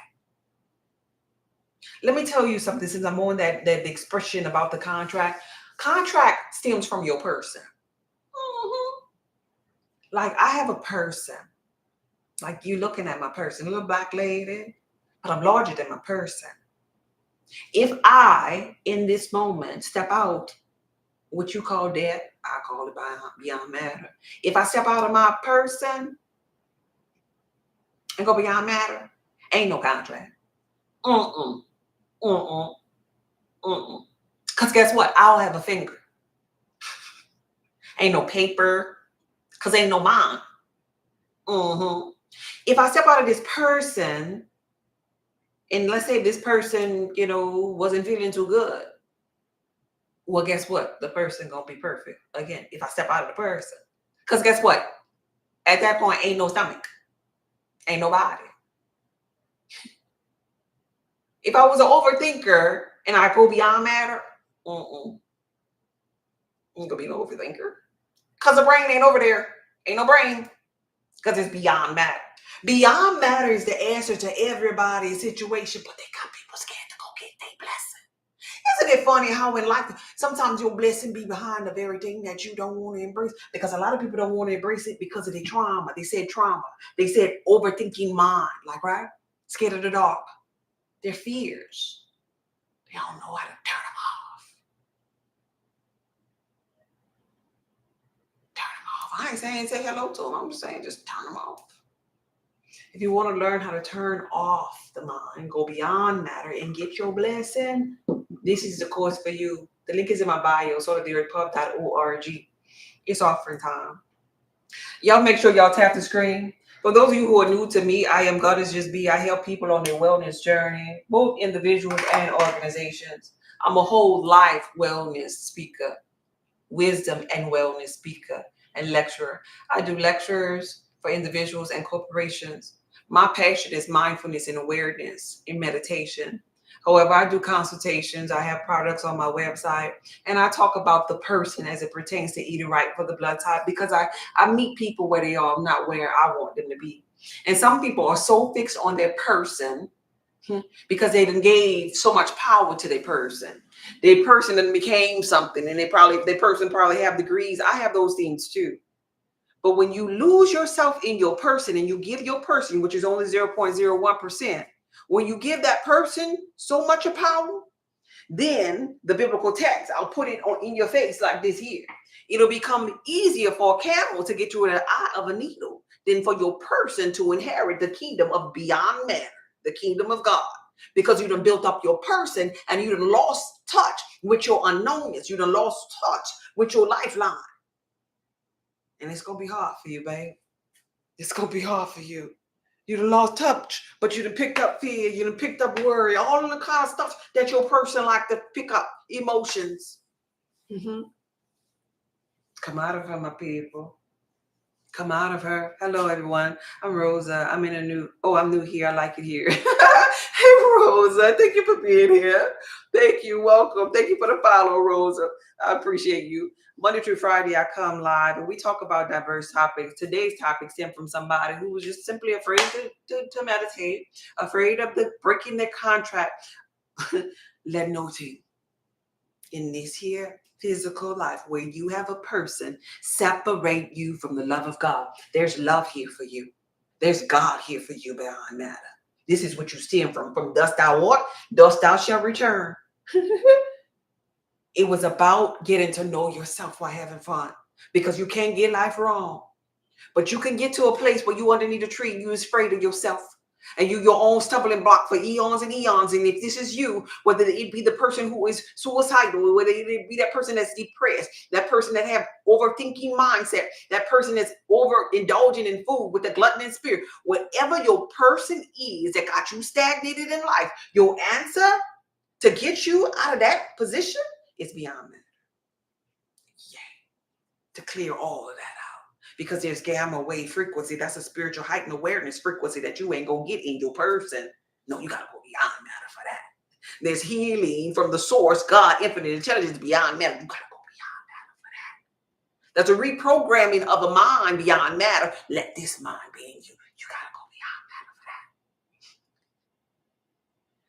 Speaker 1: Let me tell you something, since I'm on that expression about the contract. Contract stems from your person. Like I have a person, like you looking at my person, a little black lady, but I'm larger than my person. If I, in this moment, step out, what you call death, I call it beyond matter. If I step out of my person and go beyond matter, ain't no contract. Because guess what? I'll have a finger. Ain't no paper, because ain't no mind. If I step out of this person, and let's say this person, wasn't feeling too good. Well, guess what? The person gonna be perfect. Again, if I step out of the person. Because guess what? At that point, ain't no stomach. Ain't no body. If I was an overthinker and I go beyond matter, ain't gonna be no overthinker. Because the brain ain't over there. Ain't no brain. Because it's beyond matter. Beyond matter is the answer to everybody's situation, but they got people scared to go get their blessing. Isn't it funny how in life, sometimes your blessing be behind the very thing that you don't want to embrace? Because a lot of people don't want to embrace it because of their trauma. They said trauma. They said overthinking mind, like, right? Scared of the dark. Their fears. They don't know how to turn them off. Turn them off. I ain't saying say hello to them. I'm just saying just turn them off. If you want to learn how to turn off the mind, go beyond matter, and get your blessing, this is the course for you. The link is in my bio, souloftheearthpub.org. It's offering time. Y'all make sure y'all tap the screen. For those of you who are new to me, I am Goddess Just Be. I help people on their wellness journey, both individuals and organizations. I'm a whole life wellness speaker, wisdom and wellness speaker, and lecturer. I do lectures for individuals and corporations. My passion is mindfulness and awareness in meditation. However, I do consultations. I have products on my website, and I talk about the person as it pertains to eating right for the blood type, because I meet people where they are, not where I want them to be. And some people are so fixed on their person because they done gave so much power to their person. Their person then became something, and their person probably have degrees. I have those things too. But when you lose yourself in your person and you give your person, which is only 0.01%, when you give that person so much of power, then the biblical text, I'll put it in your face like this here. It'll become easier for a camel to get through the eye of a needle than for your person to inherit the kingdom of beyond matter, the kingdom of God. Because you done built up your person and you done lost touch with your unknownness. You done lost touch with your lifeline. And it's going to be hard for you, babe. It's going to be hard for you. You done lost touch, but you done picked up fear. You done picked up worry. All of the kind of stuff that your person like to pick up. Emotions. Come out of her, my people. Come out of her. Hello, everyone. I'm Rosa. I'm new here. I like it here. Hey, Rosa. Thank you for being here. Thank you. Welcome. Thank you for the follow, Rosa. I appreciate you. Monday through Friday, I come live and we talk about diverse topics. Today's topic stemmed from somebody who was just simply afraid to meditate, afraid of the breaking their contract. Let no team in this here physical life where you have a person separate you from the love of God. There's love here for you. There's God here for you beyond matter. This is what you stem from. From dust thou art, dust thou shalt return. It was about getting to know yourself while having fun because you can't get life wrong. But you can get to a place where you underneath a tree, you're afraid of yourself. And you your own stumbling block for eons and eons. And if this is you, whether it be the person who is suicidal, whether it be that person that's depressed, that person that have overthinking mindset, that person that's overindulging in food with the glutton spirit, whatever your person is that got you stagnated in life, your answer to get you out of that position is beyond that. Yeah. To clear all of that. Because there's gamma wave frequency. That's a spiritual heightened awareness frequency that you ain't gonna get in your person. No, you gotta go beyond matter for that. There's healing from the source, God, infinite intelligence beyond matter. You gotta go beyond matter for that. There's a reprogramming of the mind beyond matter. Let this mind be in you. You gotta go beyond matter for that.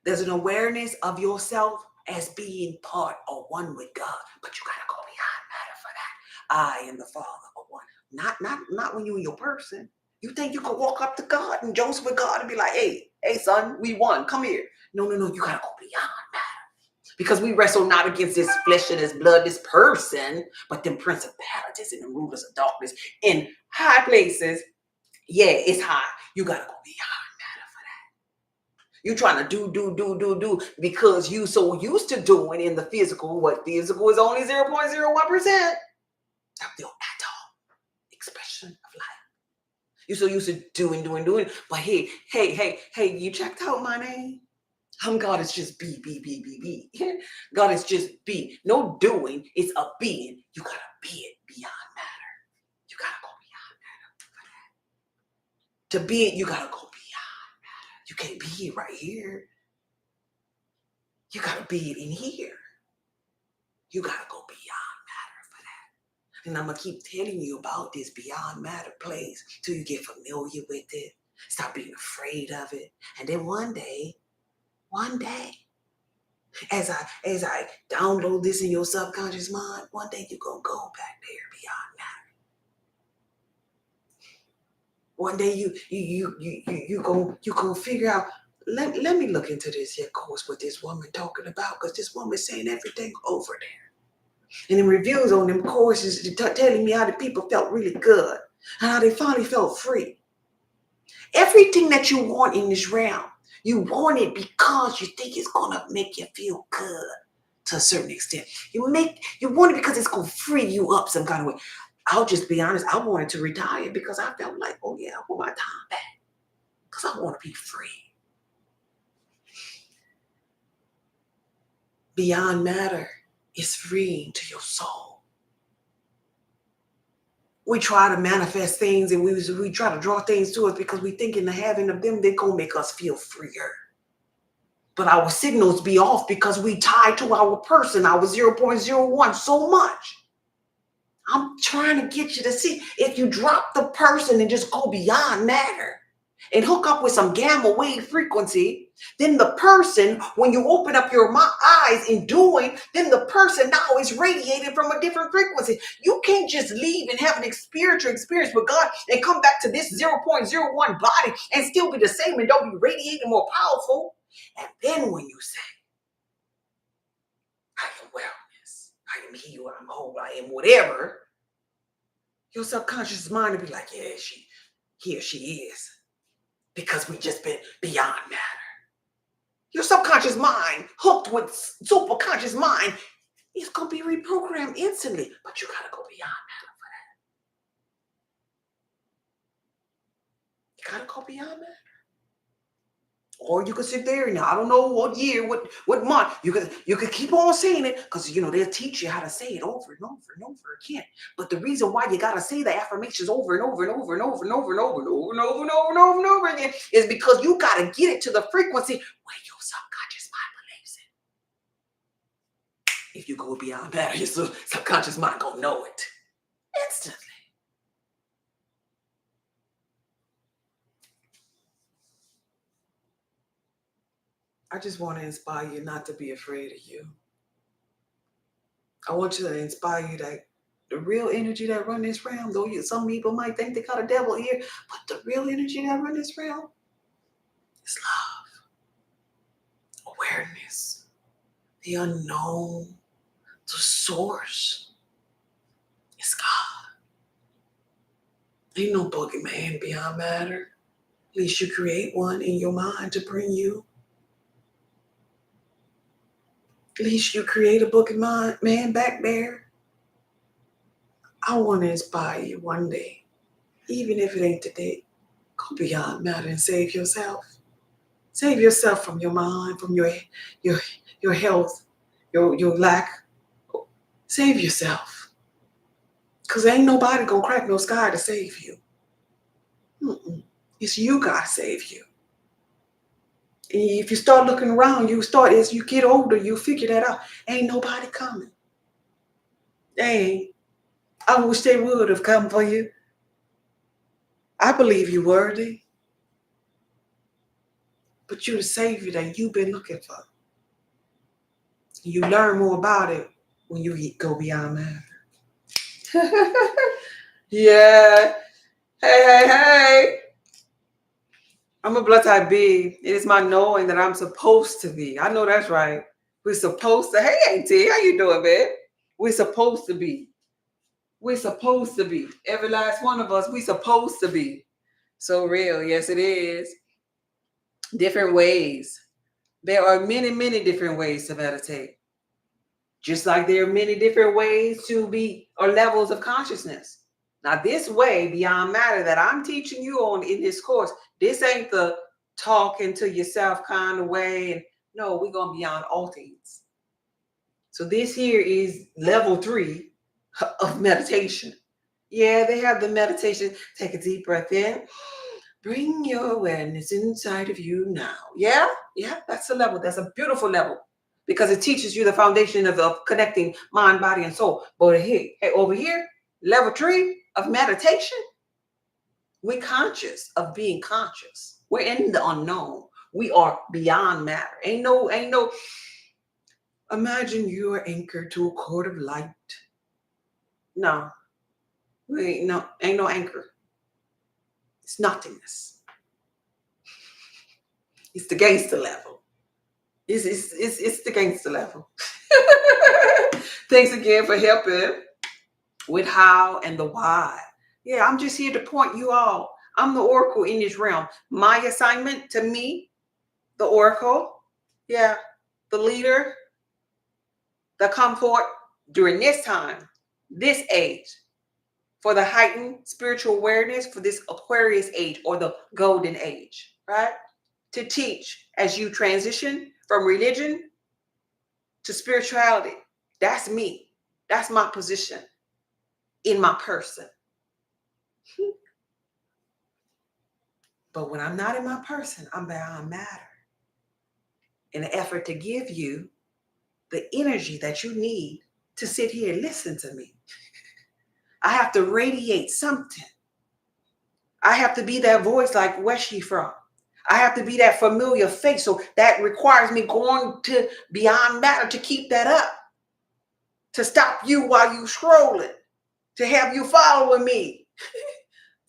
Speaker 1: There's an awareness of yourself as being part or one with God, but you gotta go beyond matter for that. I am the Father of one. Not when you and your person. You think you can walk up to God and Joseph with God and be like, hey, son, we won. Come here. No. You gotta go beyond that. Because we wrestle not against this flesh and this blood, this person, but them principalities and the rulers of darkness in high places. Yeah, it's high. You gotta go beyond matter for that. You trying to do because you so used to doing in the physical. What physical is only 0.01% of your expression of life. You so used to doing. But hey, you checked out my name? God is just be. God is just be. No doing, it's a being. You gotta be it beyond matter. You gotta go beyond matter. To be it, you gotta go beyond matter. You can't be it right here. You gotta be it in here. You gotta go beyond matter for that. And I'm going to keep telling you about this beyond matter place till you get familiar with it. Stop being afraid of it. And then one day, as I download this in your subconscious mind, one day you're going to go back there beyond matter. One day you going to figure out, let me look into this here course what this woman talking about, because this woman's saying everything over there. And then reviews on them courses telling me how the people felt really good and how they finally felt free. Everything that you want in this realm, you want it because you think it's gonna make you feel good to a certain extent. You want it because it's gonna free you up some kind of way. I'll just be honest, I wanted to retire because I felt like, oh yeah, I want my time back. Because I want to be free. Beyond matter is freeing to your soul. We try to manifest things and we try to draw things to us because we think in the having of them, they're going to make us feel freer. But our signals be off because we tie to our person, our 0.01 so much. I'm trying to get you to see if you drop the person and just go beyond matter and hook up with some gamma wave frequency, then the person, when you open up your eyes in doing, then the person now is radiating from a different frequency. You can't just leave and have an spiritual experience with God and come back to this 0.01 body and still be the same and don't be radiating more powerful. And then when you say, I am wellness, I am healed, I'm whole, I am whatever, your subconscious mind will be like, yeah, she is. Because we just been beyond matter. Your subconscious mind, hooked with superconscious mind, is going to be reprogrammed instantly. But you got to go beyond matter for that. You got to go beyond matter. Or you could sit there and I don't know what year, what month. You could keep on saying it because they'll teach you how to say it over and over and over again. But the reason why you gotta say the affirmations over and over and over and over and over and over and over and over and over and over and over again is because you gotta get it to the frequency where your subconscious mind believes it. If you go beyond that, your subconscious mind gonna know it instantly. I just want to inspire you not to be afraid of you. I want you to inspire you that the real energy that run this realm, though some people might think they got a devil here, but the real energy that run this realm is love, awareness, the unknown, the source. It's God. Ain't no boogeyman beyond matter. At least you create one in your mind to bring you. At least you create a boogeyman back there. I want to inspire you one day, even if it ain't today. Go beyond matter and save yourself. Save yourself from your mind, from your health, your lack. Save yourself. Because ain't nobody gonna crack no sky to save you. It's you gotta save you. And if you start looking around, as you get older, you figure that out. Ain't nobody coming. Ain't. I wish they would have come for you. I believe you're worthy. But you're the savior that you've been looking for. You learn more about it when you go beyond matter. Yeah. Hey. I'm a blood type B. It is my knowing that I'm supposed to be. I know that's right. We're supposed to. Hey, Auntie, how you doing, babe? We're supposed to be. We're supposed to be. Every last one of us, we're supposed to be. So real. Yes, it is. Different ways. There are many, many different ways to meditate. Just like there are many different ways to be, or levels of consciousness. Now, this way beyond matter that I'm teaching you on in this course, this ain't the talking to yourself kind of way. And no, we're going beyond all things. So this here is level 3 of meditation. Yeah, they have the meditation. Take a deep breath in. Bring your awareness inside of you now. Yeah, that's a level. That's a beautiful level. Because it teaches you the foundation of connecting mind, body, and soul. But hey, over here, level 3 of meditation, we're conscious of being conscious. We're in the unknown. We are beyond matter. Ain't no. Imagine you are anchored to a cord of light. No, ain't no anchor. It's nothingness. It's the gangster level. It's the gangster level. Thanks again for helping with how and the why. Yeah, I'm just here to point you all. I'm the oracle in this realm. My assignment to me, the oracle, yeah, the leader, the comfort during this time, this age, for the heightened spiritual awareness, for this Aquarius age or the golden age, right? To teach as you transition from religion to spirituality. That's me. That's my position in my person. But when I'm not in my person, I'm beyond matter. In an effort to give you the energy that you need to sit here and listen to me. I have to radiate something. I have to be that voice like where's she from? I have to be that familiar face. So that requires me going to beyond matter to keep that up. To stop you while you scrolling. To have you following me.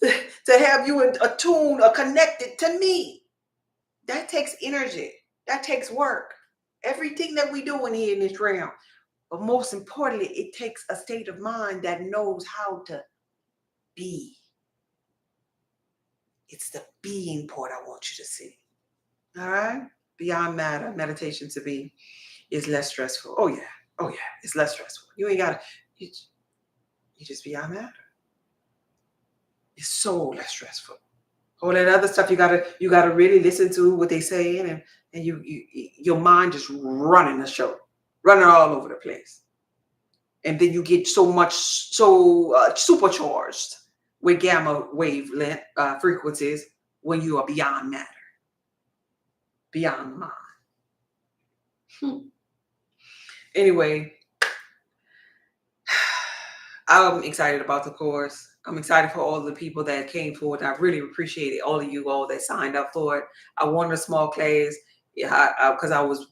Speaker 1: To have you attuned or connected to me. That takes energy. That takes work. Everything that we do in here in this realm. But most importantly, it takes a state of mind that knows how to be. It's the being part I want you to see. All right? Beyond matter, meditation to be is less stressful. Oh yeah, it's less stressful. You ain't got to, you just beyond matter. It's so less stressful. All that other stuff you gotta really listen to what they saying, and your mind just running the show, running all over the place, and then you get supercharged with gamma wavelength frequencies when you are beyond matter, beyond mind. Anyway, I'm excited about the course. I'm excited for all the people that came forward. I really appreciate all of you all that signed up for it. I wanted a small class, yeah, because I was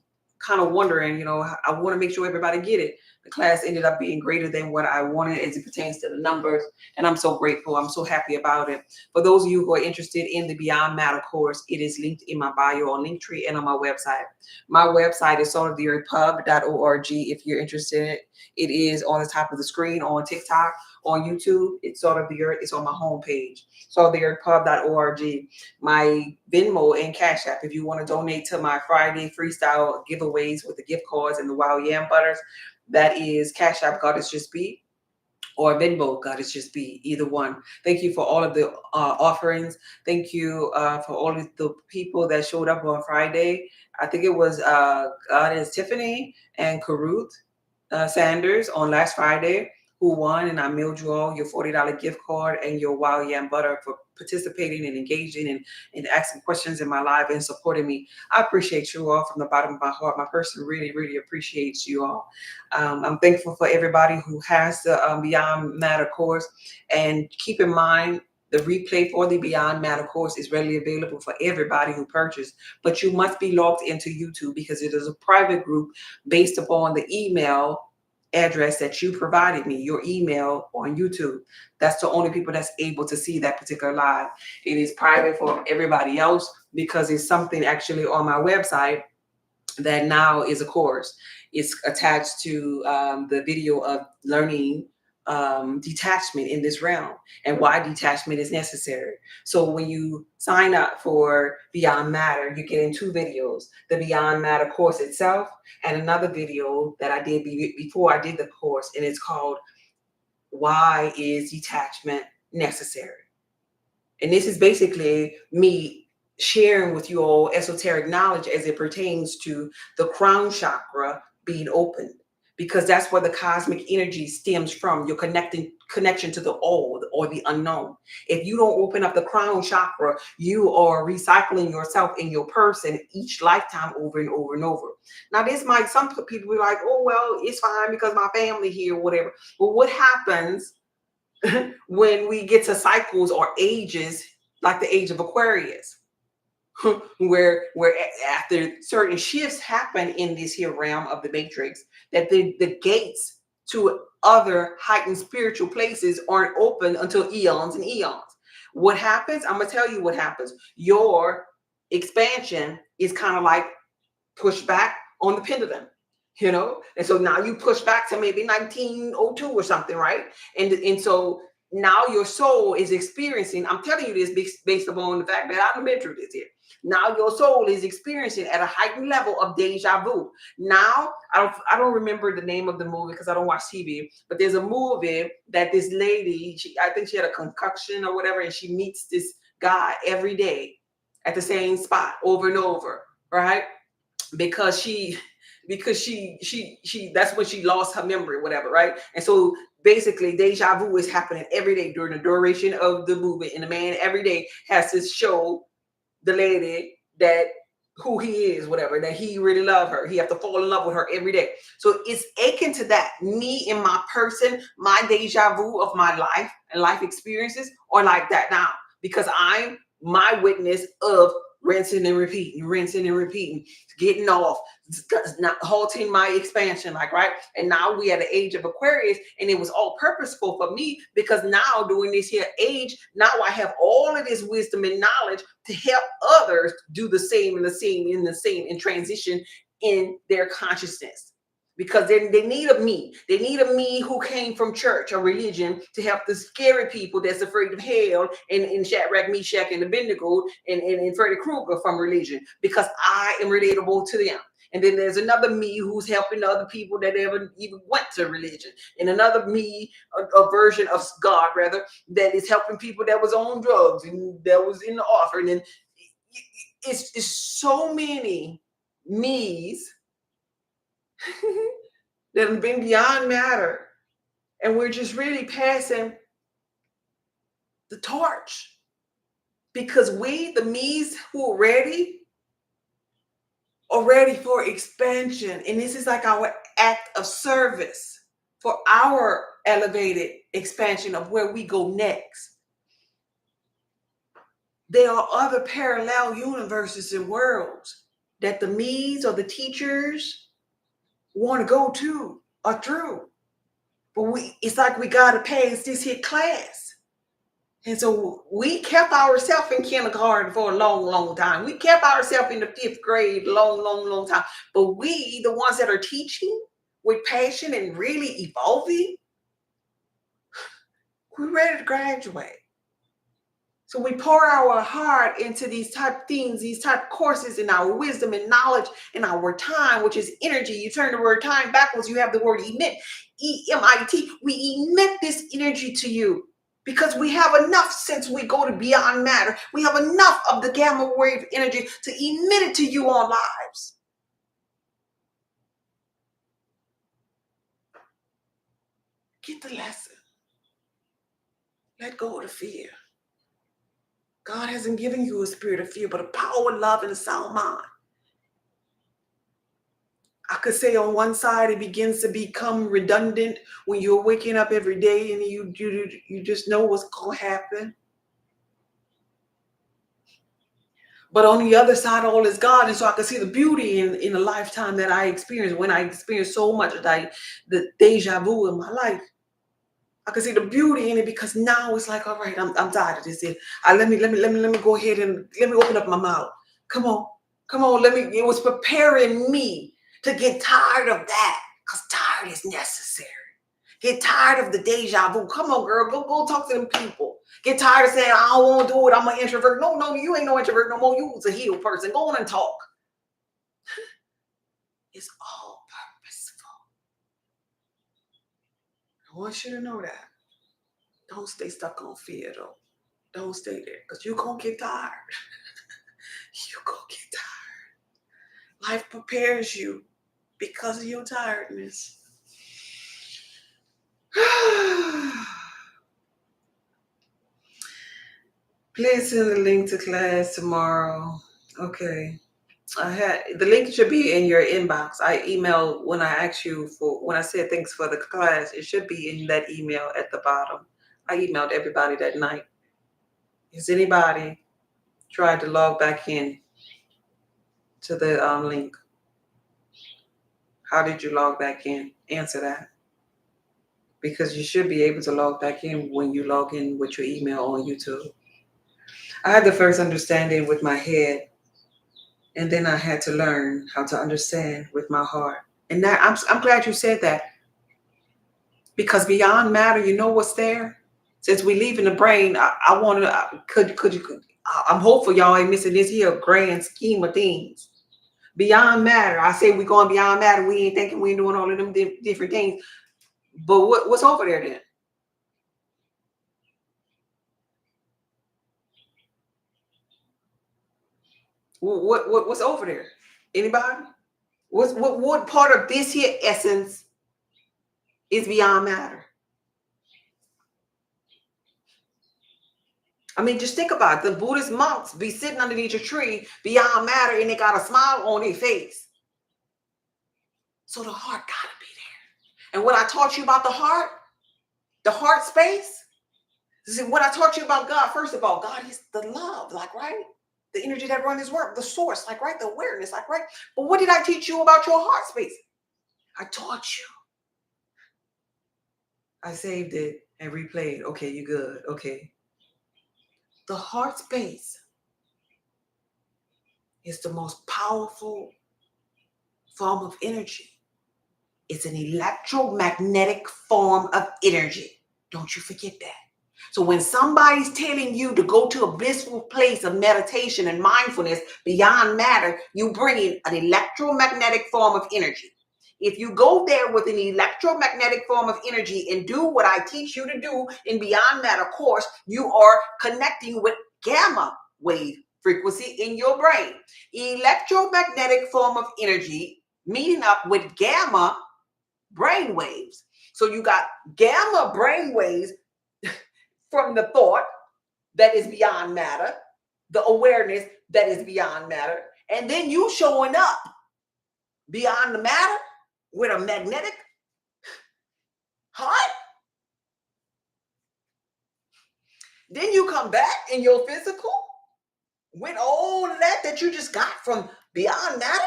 Speaker 1: kind of wondering, I want to make sure everybody get it. The class ended up being greater than what I wanted as it pertains to the numbers, and I'm so grateful. I'm so happy about it. For those of you who are interested in the Beyond Matter course, it is linked in my bio on Linktree and on my website. My website is saltoftheearthpub.org if you're interested in it. It is on the top of the screen on TikTok, on YouTube. It's Salt of the Earth. It's on my homepage, saltoftheearthpub.org. My Venmo and Cash App, if you want to donate to my Friday freestyle giveaways with the gift cards and the Wild Yam Butters, that is Cash App, Goddess Just Be, or Venmo, Goddess Just Be, either one. Thank you for all of the offerings. Thank you for all of the people that showed up on Friday. I think it was Goddess Tiffany and Karuth Sanders on last Friday who won, and I mailed you all your $40 gift card and your Wild Yam Butter for participating and engaging and asking questions in my live and supporting me. I appreciate you all from the bottom of my heart. My person really, really appreciates you all. I'm thankful for everybody who has the Beyond Matter course, and keep in mind, the replay for the Beyond Matter course is readily available for everybody who purchased, but you must be logged into YouTube because it is a private group based upon the email address that you provided me, your email on YouTube. That's the only people that's able to see that particular live. It is private for everybody else because it's something actually on my website that now is a course. It's attached to the video of learning detachment in this realm and why detachment is necessary. So when you sign up for Beyond Matter, you get in two videos, the Beyond Matter course itself and another video that I did before I did the course, and it's called Why is Detachment Necessary? And this is basically me sharing with you all esoteric knowledge as it pertains to the crown chakra being opened, because that's where the cosmic energy stems from, your connection to the old or the unknown. If you don't open up the crown chakra, you are recycling yourself in your person each lifetime over and over and over. Now, this might, some people be like, oh, well, it's fine because my family here, whatever. But what happens when we get to cycles or ages like the age of Aquarius, where after certain shifts happen in this here realm of the matrix, that the gates to other heightened spiritual places aren't open until eons and eons. What happens? I'm gonna tell you what happens. Your expansion is kind of like pushed back on the pendulum, and so now you push back to maybe 1902 or something, right? And so now your soul is experiencing, I'm telling you this based upon the fact that I've been through this here. Now your soul is experiencing at a heightened level of deja vu. Now, I don't remember the name of the movie because I don't watch TV, but there's a movie that this lady, I think she had a concussion or whatever, and she meets this guy every day at the same spot over and over, right? Because she that's when she lost her memory, whatever, right? And so basically deja vu is happening every day during the duration of the movement, and the man every day has to show the lady that who he is, whatever, that he really love her. He have to fall in love with her every day. So it's akin to that. Me and my person, my deja vu of my life and life experiences are like that now, because I'm my witness of rinsing and repeating, getting off, not halting my expansion, like, right? And now we at the age of Aquarius, and it was all purposeful for me, because now during this here age, now I have all of this wisdom and knowledge to help others do the same and transition in their consciousness. Because they need a me. They need a me who came from church or religion to help the scary people that's afraid of hell, and Shadrach, Meshach, and Abednego, and Freddy Krueger from religion, because I am relatable to them. And then there's another me who's helping other people that ever even went to religion. And another me, a version of God rather, that is helping people that was on drugs and that was in the offering. And it's so many me's that have been beyond matter. And we're just really passing the torch. Because we, the me's who are ready for expansion. And this is like our act of service for our elevated expansion of where we go next. There are other parallel universes and worlds that the me's or the teachers want to go to or through. But it's like we got to pass this here class. And so we kept ourselves in kindergarten for a long, long time. We kept ourselves in the 5th grade long, long, long time. But we, the ones that are teaching with passion and really evolving, we're ready to graduate. So we pour our heart into these type of things, these type of courses, and our wisdom and knowledge and our time, which is energy. You turn the word time backwards, you have the word emit, E-M-I-T. We emit this energy to you because we have enough since we go to beyond matter. We have enough of the gamma wave energy to emit it to you on lives. Get the lesson. Let go of the fear. God hasn't given you a spirit of fear, but a power, love, and a sound mind. I could say on one side, it begins to become redundant when you're waking up every day and you just know what's going to happen. But on the other side, all is God. And so I could see the beauty in the lifetime that I experienced when I experienced so much of the deja vu in my life. I could see the beauty in it because now it's like, all right, I'm tired of this. Let me go ahead and let me open up my mouth. Come on. It was preparing me to get tired of that because tired is necessary. Get tired of the deja vu. Come on, girl, go talk to them people. Get tired of saying, I don't want to do it. I'm an introvert. No, you ain't no introvert no more. You was a healed person. Go on and talk. It's all purposeful. I want you to know that. Don't stay stuck on fear, though. Don't stay there because you're going to get tired. You're going to get tired. Life prepares you because of your tiredness. Please send the link to class tomorrow. Okay. The link should be in your inbox. I emailed when I asked you when I said thanks for the class, it should be in that email at the bottom. I emailed everybody that night. Has anybody tried to log back in to the link? How did you log back in? Answer that. Because you should be able to log back in when you log in with your email on YouTube. I had the first understanding with my head, and then I had to learn how to understand with my heart. And that I'm glad you said that. Because beyond matter, you know what's there? Since we leave in the brain, I want to, could you, I'm hopeful y'all ain't missing this here grand scheme of things. Beyond matter, I say we going beyond matter. We ain't thinking we ain't doing all of them different things. But what's over there then? What's over there? Anybody? What part of this here essence is beyond matter? I mean, just think about it. The Buddhist monks be sitting underneath a tree beyond matter and they got a smile on their face. So the heart gotta be there. And when I taught you about the heart space, see, when I taught you about God, first of all, God is the love, like, right? The energy that runs this world, the source, like, right? The awareness, like, right? But what did I teach you about your heart space? I taught you. I saved it and replayed. Okay, you good. Okay. The heart space is the most powerful form of energy. It's an electromagnetic form of energy. Don't you forget that. So when somebody's telling you to go to a blissful place of meditation and mindfulness beyond matter, you bring in an electromagnetic form of energy. If you go there with an electromagnetic form of energy and do what I teach you to do in Beyond Matter course, you are connecting with gamma wave frequency in your brain. Electromagnetic form of energy meeting up with gamma brain waves. So you got gamma brain waves from the thought that is beyond matter, the awareness that is beyond matter, and then you showing up beyond the matter with a magnetic heart. Then you come back in your physical with all that you just got from beyond matter.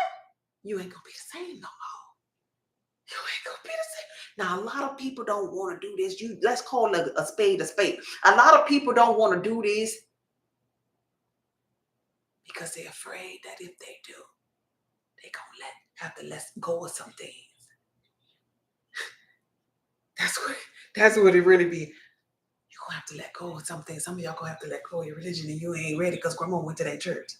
Speaker 1: You ain't gonna be the same no more. You ain't gonna be the same. Now, a lot of people don't want to do this. Let's call a spade a spade. A lot of people don't want to do this because they're afraid that if they do, they're gonna have to let go of some things. That's what it really be. You're gonna have to let go of some things. Some of y'all gonna have to let go of your religion and you ain't ready because grandma went to that church.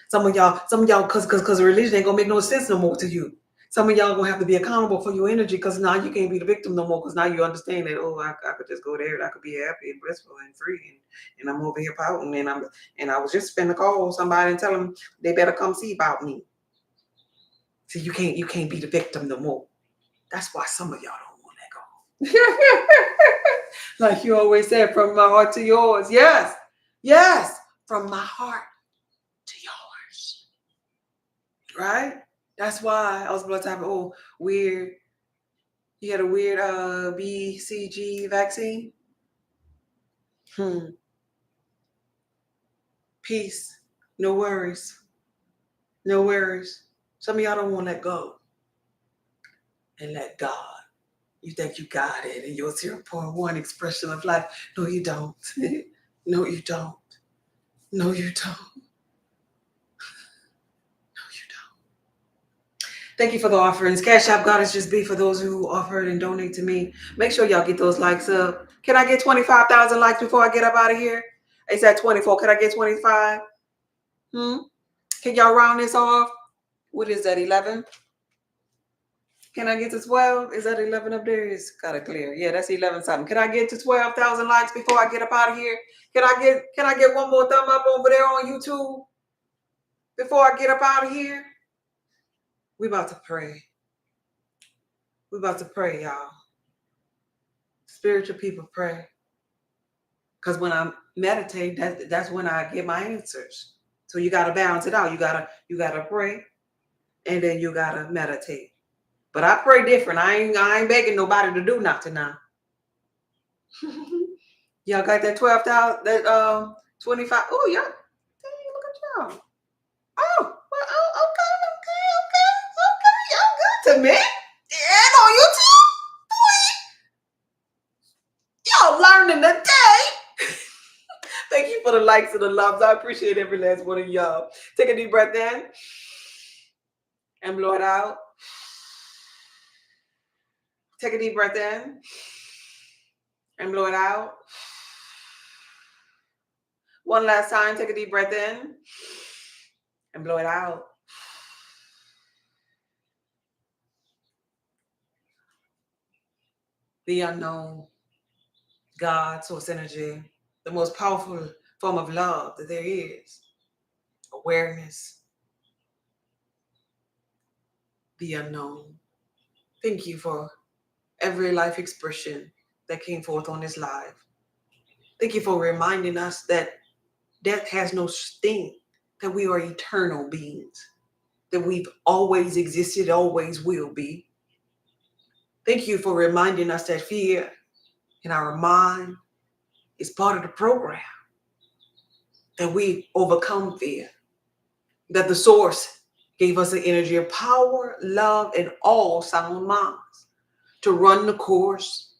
Speaker 1: Some of y'all, because religion ain't gonna make no sense no more to you. Some of y'all gonna have to be accountable for your energy because now you can't be the victim no more because now you understand that, oh, I could just go there and I could be happy and blissful and free and I'm over here pouting and I was just finna call somebody and tell them they better come see about me. See, you can't be the victim no more. That's why some of y'all don't want to go. Like you always said, from my heart to yours. Yes, from my heart to yours. Right? That's why I was about to have weird. You had a weird BCG vaccine. Peace. No worries. No worries. Some of y'all don't want to let go and let God. You think you got it and you're 0.1 expression of life. No, you don't. No, you don't. No, you don't. Thank you for the offerings. Cash App Goddess Just Be for those who offered and donate to me. Make sure y'all get those likes up. Can I get 25,000 likes before I get up out of here? It's at 24. Can I get 25? Can y'all round this off? What is that, 11? Can I get to 12? Is that 11 up there? It's kind of clear. Yeah, that's 11 something. Can I get to 12,000 likes before I get up out of here? Can I get one more thumb up over there on YouTube before I get up out of here? We about to pray. We're about to pray, y'all. Spiritual people pray. Because when I meditate, that's when I get my answers. So you gotta balance it out. You gotta pray, and then you gotta meditate. But I pray different. I ain't begging nobody to do nothing now. Y'all got that 12,000, that 25. Oh, y'all. Dang, look at y'all. Oh, well, okay. Y'all good to me. And on YouTube. Y'all learning today. Thank you for the likes and the loves. I appreciate every last one of y'all. Take a deep breath in and blow it out. Take a deep breath in and blow it out. One last time, take a deep breath in and blow it out. The unknown, God, source energy, the most powerful form of love that there is. Awareness. The unknown. Thank you for every life expression that came forth on this live. Thank you for reminding us that death has no sting, that we are eternal beings, that we've always existed, always will be. Thank you for reminding us that fear in our mind is part of the program, that we overcome fear, that the source gave us the energy of power, love, and all sound minds to run the course,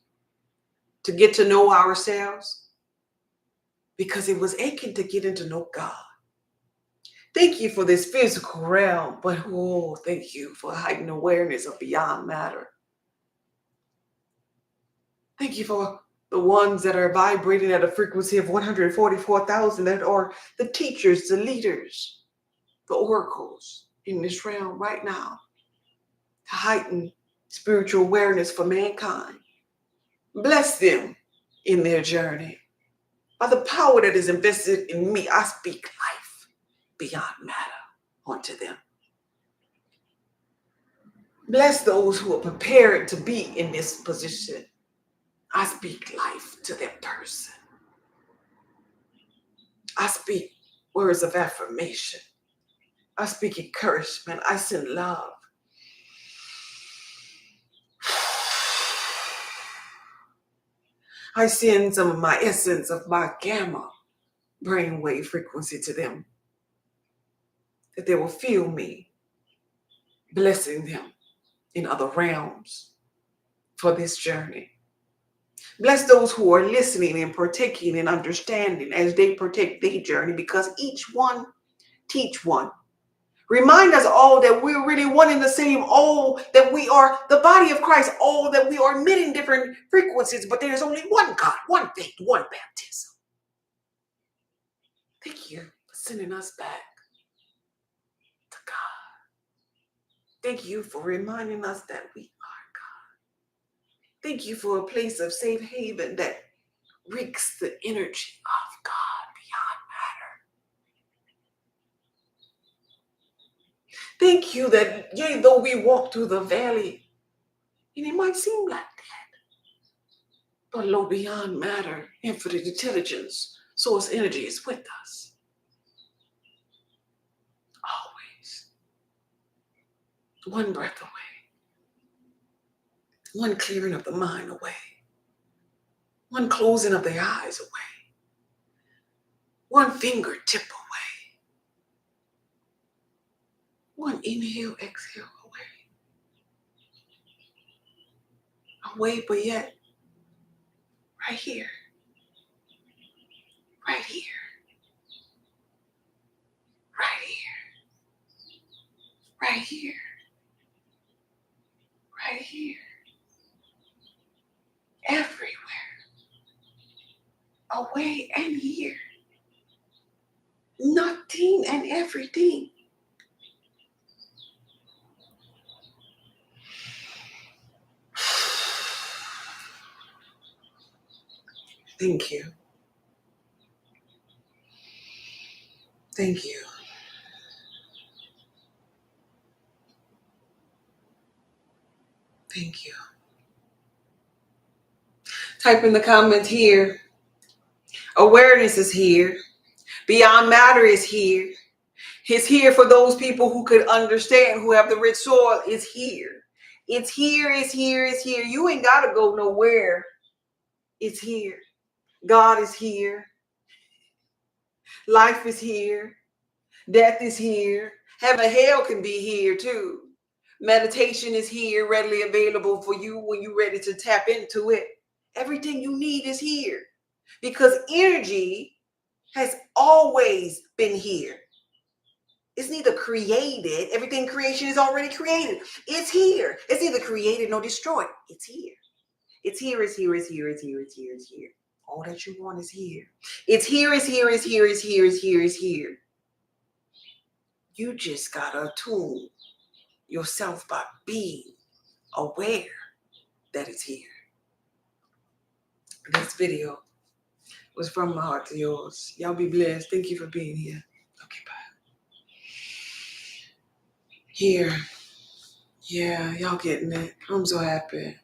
Speaker 1: to get to know ourselves, because it was aching to get into know God. Thank you for this physical realm, but thank you for heightened awareness of beyond matter. Thank you for
Speaker 2: The ones that are vibrating at a frequency of 144,000 that are the teachers, the leaders, the oracles in this realm right now to heighten spiritual awareness for mankind. Bless them in their journey. By the power that is invested in me, I speak life beyond matter onto them. Bless those who are prepared to be in this position. I speak life to that person. I speak words of affirmation. I speak encouragement. I send love. I send some of my essence of my gamma brainwave frequency to them, that they will feel me blessing them in other realms for this journey. Bless those who are listening and partaking and understanding as they partake their journey, because each one teach one. Remind us all that we're really one and the same, all that we are the body of Christ, all that we are emitting different frequencies, but there's only one God, one faith, one baptism. Thank you for sending us back to God. Thank you for reminding us that we are God. Thank you for a place of safe haven that reeks the energy of God beyond matter. Thank you that yea, though we walk through the valley, and it might seem like that, but lo, beyond matter, infinite intelligence, source energy is with us. Always. One breath away. One clearing of the mind away. One closing of the eyes away. One fingertip away. One inhale, exhale away. Away, but yet right here. Right here. Right here. Right here. Right here. Everywhere. Away and here. Nothing and everything. Thank you. Thank you. Thank you. Type in the comments here. Awareness is here. Beyond matter is here. It's here for those people who could understand, who have the rich soil. It's here. It's here, it's here, it's here. You ain't got to go nowhere. It's here. God is here. Life is here. Death is here. Heaven, hell can be here too. Meditation is here, readily available for you when you're ready to tap into it. Everything you need is here because energy has always been here. It's neither created. Everything creation is already created. It's here. It's neither created nor destroyed. It's here. It's here, it's here, it's here, it's here, it's here, it's here. All that you want is here. It's here, it's here, it's here, it's here, it's here, it's here. You just gotta attune yourself by being aware that it's here. This video was from my heart to yours. Y'all be blessed. Thank you for being here. Okay, bye. Here. Yeah, y'all getting it. I'm so happy.